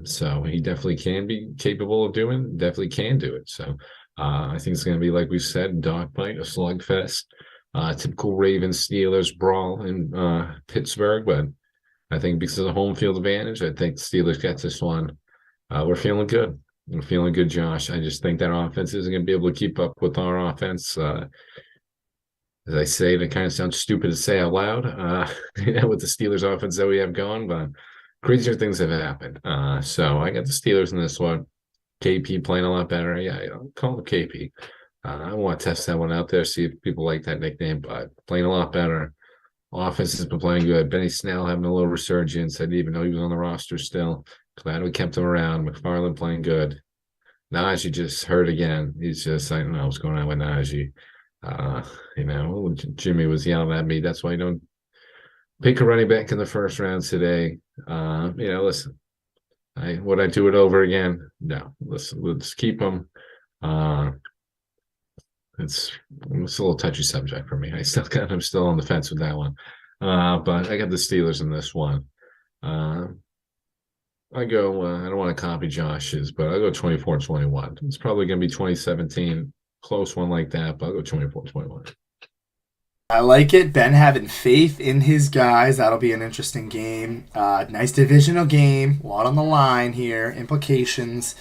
So he definitely can be capable of definitely can do it. So I think it's going to be, like we said, dogfight, a slugfest, typical Ravens Steelers brawl in Pittsburgh. But I think because of the home field advantage, I think the Steelers get this one. We're feeling good. I'm feeling good, Josh. I just think that offense isn't going to be able to keep up with our offense. As I say, that kind of sounds stupid to say out loud, with the Steelers offense that we have going, but crazier things have happened. So I got the Steelers in this one. KP playing a lot better. Yeah, call him KP. I want to test that one out there, see if people like that nickname, but playing a lot better. Offense has been playing good. Benny Snell having a little resurgence. I didn't even know he was on the roster still. Glad we kept him around. McFarland playing good. Najee just hurt again. He's just, I don't know what's going on with Najee. Jimmy was yelling at me. That's why you don't pick a running back in the first round today. Listen, would I do it over again? No. Listen, let's keep him. It's a little touchy subject for me. I'm still on the fence with that one. But I got the Steelers in this one. I don't want to copy Josh's, but I'll go 24-21. It's probably going to be 2017, close one like that, but I'll go 24-21. I like it. Ben having faith in his guys. That'll be an interesting game. Nice divisional game. A lot on the line here. Implications.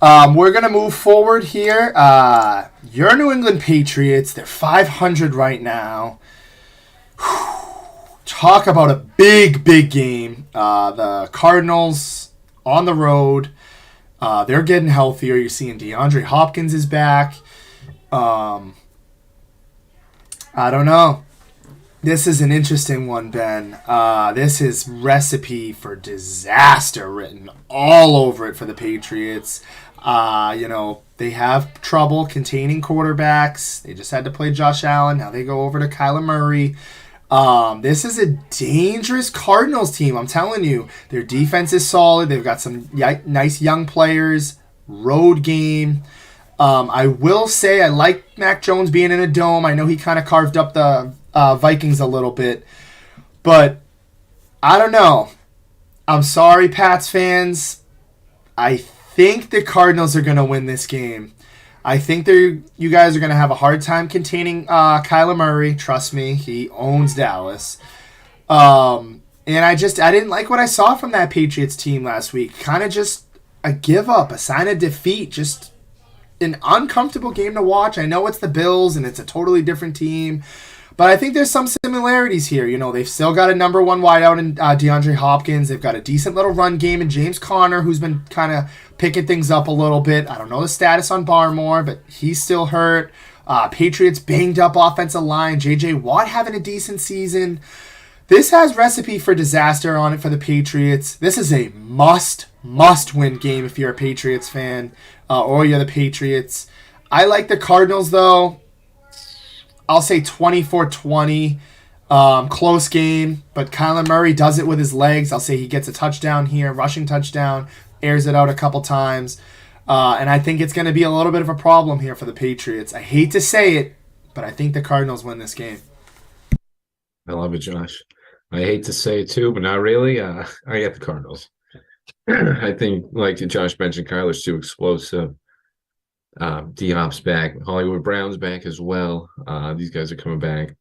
We're going to move forward here. Your New England Patriots, they're 500 right now. Talk about a big, big game. The Cardinals on the road. They're getting healthier. You're seeing DeAndre Hopkins is back. I don't know. This is an interesting one, Ben. This is recipe for disaster written all over it for the Patriots. They have trouble containing quarterbacks. They just had to play Josh Allen. Now they go over to Kyler Murray. This is a dangerous Cardinals team. I'm telling you, their defense is solid. They've got some nice young players. Road game. I will say I like Mac Jones being in a dome. I know he kind of carved up the Vikings a little bit. But I don't know. I'm sorry, Pats fans. I think the Cardinals are going to win this game. I think you guys are going to have a hard time containing Kyler Murray. Trust me, he owns Dallas. And I didn't like what I saw from that Patriots team last week. Kind of just a give up, a sign of defeat, just an uncomfortable game to watch. I know it's the Bills and it's a totally different team, but I think there's some similarities here. They've still got a number one wideout in DeAndre Hopkins. They've got a decent little run game in James Conner, who's been kind of picking things up a little bit. I don't know the status on Barmore, but he's still hurt. Patriots banged up offensive line. J.J. Watt having a decent season. This has recipe for disaster on it for the Patriots. This is a must-win game if you're a Patriots fan or you're the Patriots. I like the Cardinals, though. I'll say 24-20. Close game, but Kyler Murray does it with his legs. I'll say he gets a touchdown here, rushing touchdown, airs it out a couple times. And I think it's going to be a little bit of a problem here for the Patriots. I hate to say it, but I think the Cardinals win this game. I love it, Josh. I hate to say it too, but not really. I got the Cardinals. I think, like Josh mentioned, Kyler's too explosive. D-Hop's back. Hollywood Brown's back as well. These guys are coming back.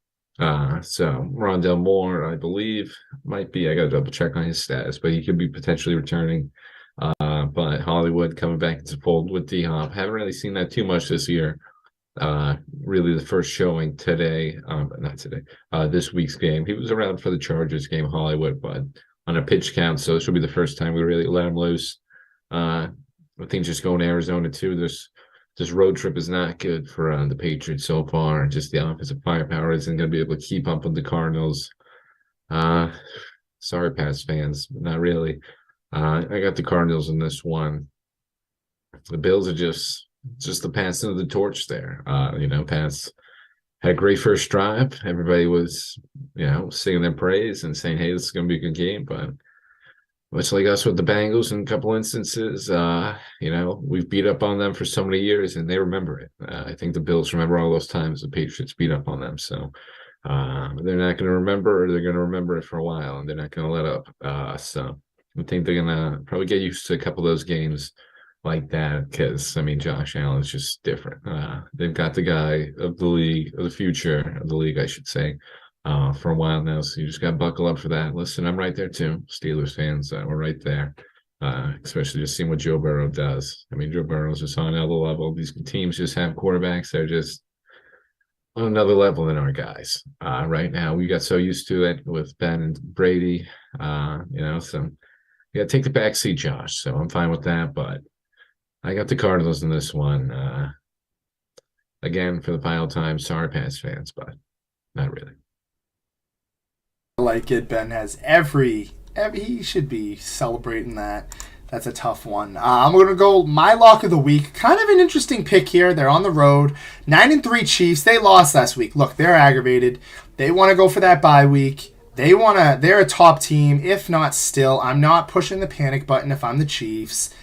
So Rondell Moore, I believe, might be. I got to double check on his status, but he could be potentially returning. But Hollywood coming back into fold with D-Hop. Haven't really seen that too much this year. Really the first showing today, not today, this week's game. He was around for the Chargers game, Hollywood, but on a pitch count, so this will be the first time we really let him loose. I think just going to Arizona too, this road trip is not good for the Patriots so far. Just the offensive firepower isn't going to be able to keep up with the Cardinals. Sorry, Pats fans, but not really. I got the Cardinals in this one. The Bills are just the passing of the torch there. Pats had a great first drive. Everybody was, singing their praise and saying, hey, this is going to be a good game. But much like us with the Bengals in a couple instances, we've beat up on them for so many years and they remember it. I think the Bills remember all those times the Patriots beat up on them. So they're not going to remember, or they're going to remember it for a while and they're not going to let up. So I think they're going to probably get used to a couple of those games like that because, Josh Allen's just different. They've got the guy of the league, of the future of the league, I should say, for a while now. So you just got to buckle up for that. Listen, I'm right there too. Steelers fans, we're right there. Especially just seeing what Joe Burrow does. I mean, Joe Burrow's just on another level. These teams just have quarterbacks that are just on another level than our guys. Right now, we got so used to it with Ben and Brady. So yeah, take the back seat, Josh. So I'm fine with that, but I got the Cardinals in this one. Again, for the final time, sorry, Pats fans, but not really. I like it. Ben has every he should be celebrating that. That's a tough one. I'm going to go my lock of the week. Kind of an interesting pick here. They're on the road. 9-3 Chiefs. They lost last week. Look, they're aggravated. They want to go for that bye week. They're a top team. If not still, I'm not pushing the panic button if I'm the Chiefs.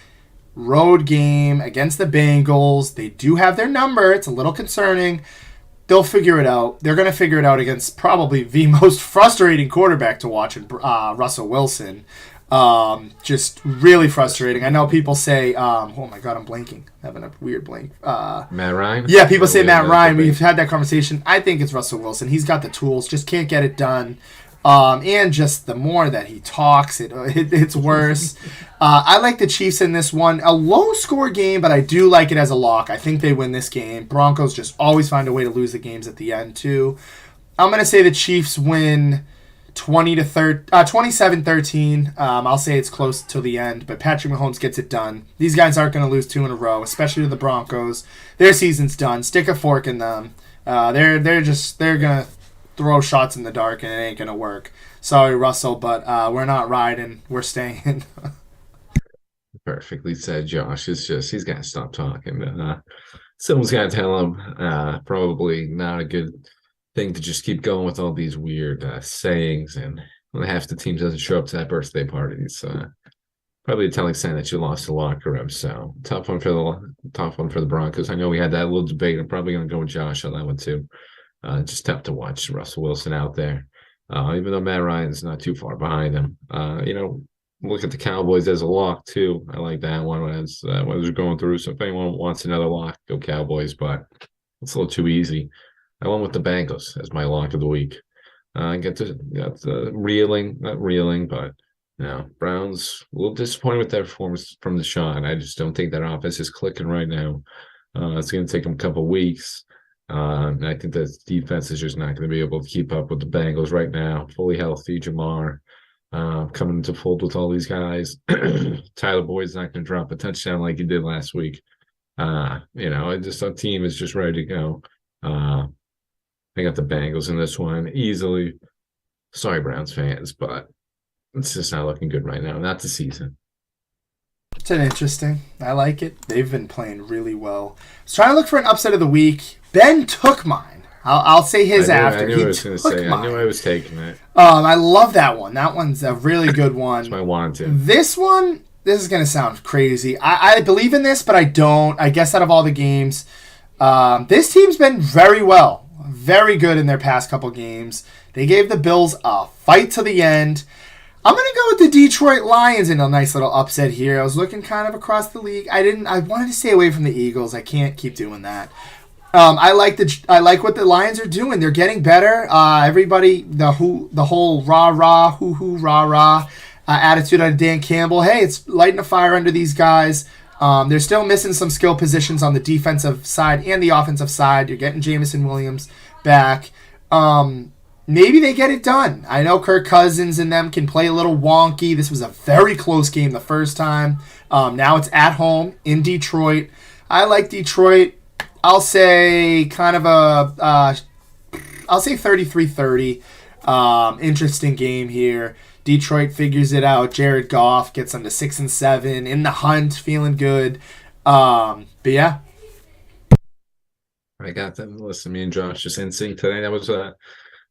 Road game against the Bengals. They do have their number. It's a little concerning. They'll figure it out. They're going to figure it out against probably the most frustrating quarterback to watch in Russell Wilson. Just really frustrating. I know people say, oh my God, I'm blanking. Having a weird blank. Matt Ryan? Yeah, people say Matt Ryan. We've had that conversation. I think it's Russell Wilson. He's got the tools, just can't get it done. And just the more that he talks, it's worse. I like the Chiefs in this one. A low-score game, but I do like it as a lock. I think they win this game. Broncos just always find a way to lose the games at the end, too. I'm going to say the Chiefs win 27-13. I'll say it's close to the end, but Patrick Mahomes gets it done. These guys aren't going to lose 2 in a row, especially to the Broncos. Their season's done. Stick a fork in them. They're going to throw shots in the dark, and it ain't going to work. Sorry, Russell, but we're not riding. We're staying. Perfectly said, Josh. It's just he's got to stop talking. Someone's got to tell him probably not a good thing to just keep going with all these weird sayings. And when half the team doesn't show up to that birthday party, it's probably a telling sign that you lost the locker room. So tough one for the Broncos. I know we had that little debate. I'm probably going to go with Josh on that one too. Just tough to watch Russell Wilson out there, even though Matt Ryan's not too far behind him. Look at the Cowboys as a lock too. I like that one when I was going through. So if anyone wants another lock, go Cowboys. But it's a little too easy. I went with the Bengals as my lock of the week. I got the not reeling, but Browns a little disappointed with their performance from Deshaun. I just don't think that offense is clicking right now. It's going to take them a couple of weeks. And I think that defense is just not going to be able to keep up with the Bengals right now. Fully healthy, Jamar coming into fold with all these guys. Tyler Boyd's not going to drop a touchdown like he did last week. Our team is just ready to go. I got the Bengals in this one easily. Sorry, Browns fans, but it's just not looking good right now. Not the season. It's an interesting. I like it. They've been playing really well. I was trying to look for an upset of the week. Ben took mine. I'll say his after. I knew I was going to say. Mine. I knew I was taking it. I love that one. That one's a really good one. That's my want to. This one, this is going to sound crazy. I believe in this, but I don't. I guess out of all the games, this team's been very well. Very good in their past couple games. They gave the Bills a fight to the end. I'm going to go with the Detroit Lions in a nice little upset here. I was looking kind of across the league. I wanted to stay away from the Eagles. I can't keep doing that. I like what the Lions are doing. They're getting better. Everybody, the whole rah hoo rah attitude on Dan Campbell. Hey, it's lighting a fire under these guys. They're still missing some skill positions on the defensive side and the offensive side. You're getting Jameson Williams back. Maybe they get it done. I know Kirk Cousins and them can play a little wonky. This was a very close game the first time. Now it's at home in Detroit. I like Detroit. I'll say kind of I'll say 33-30. Interesting game here. Detroit figures it out. Jared Goff gets them to 6-7 in the hunt, feeling good. But yeah. I got them. Listen, me and Josh just in sync today. That was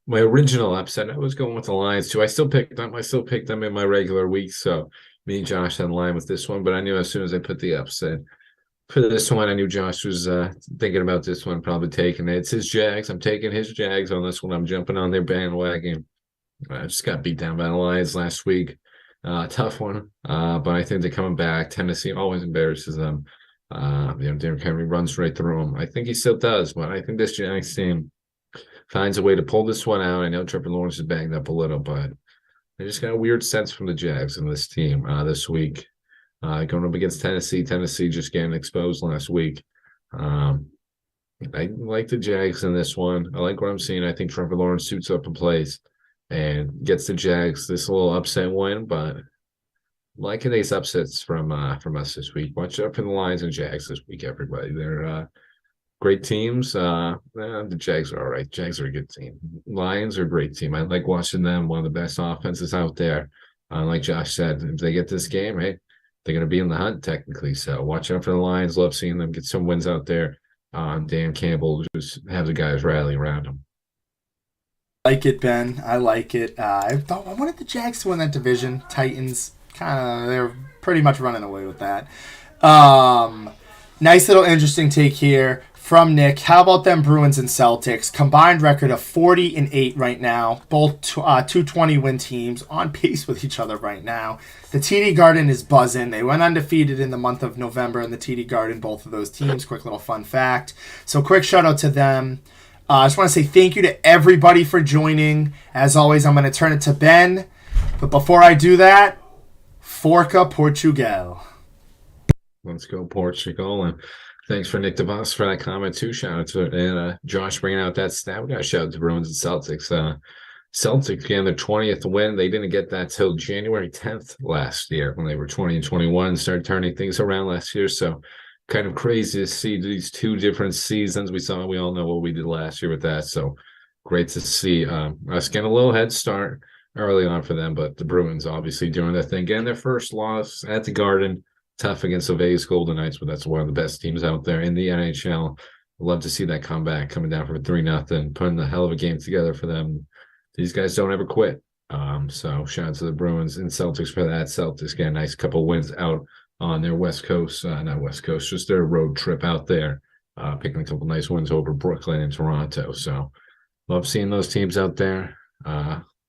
my original upset. I was going with the Lions too. I still picked them in my regular week. So me and Josh had in line with this one. But I knew as soon as I put the upset for this one, I knew Josh was thinking about this one, probably taking it. It's his Jags. I'm taking his Jags on this one. I'm jumping on their bandwagon. I just got beat down by the Lions last week. Tough one, but I think they're coming back. Tennessee always embarrasses them. Derrick Henry runs right through them. I think he still does, but I think this Jags team finds a way to pull this one out. I know Trevor Lawrence is banged up a little, but I just got a weird sense from the Jags in this team this week. going up against Tennessee. Tennessee just getting exposed last week. I like the Jags in this one. I like what I'm seeing. I think Trevor Lawrence suits up and plays and gets the Jags this little upset win, but liking these upsets from us this week. Watch out for the Lions and Jags this week, everybody. They're great teams. The Jags are all right. Jags are a good team. Lions are a great team. I like watching them. One of the best offenses out there. Like Josh said, if they get this game, hey, they're going to be in the hunt technically. So watch out for the Lions. Love seeing them get some wins out there. Dan Campbell just have the guys rally around him. Like it, Ben. I like it. I wanted the Jags to win that division. Titans they're pretty much running away with that. Nice little interesting take here from Nick. How about them Bruins and Celtics? Combined record of 40-8 right now. Both 220 win teams on pace with each other right now. The TD Garden is buzzing. They went undefeated in the month of November in the TD Garden, both of those teams. Quick little fun fact. So quick shout out to them. I just want to say thank you to everybody for joining. As always, I'm going to turn it to Ben. But before I do that, Forca Portugal. Let's go Portugal. And thanks for Nick DeVos for that comment too. Shout out to it. And Josh bringing out that stat. We got to shout out to Bruins and Celtics. Celtics getting their 20th win. They didn't get that till January 10th last year when they were 20-21. Started turning things around last year. So kind of crazy to see these two different seasons. We all know what we did last year with that. So great to see us getting a little head start early on for them. But the Bruins obviously doing their thing. Getting their first loss at the Garden. Tough against the Vegas Golden Knights, but that's one of the best teams out there in the NHL. Love to see that comeback coming down from 3-0, putting a hell of a game together for them. These guys don't ever quit. So shout out to the Bruins and Celtics for that. Celtics get a nice couple wins out on their West Coast, not West Coast, just their road trip out there, picking a couple nice wins over Brooklyn and Toronto. So love seeing those teams out there.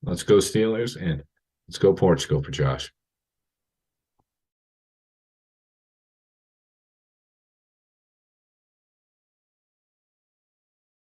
Let's go Steelers and let's go Portugal for Josh.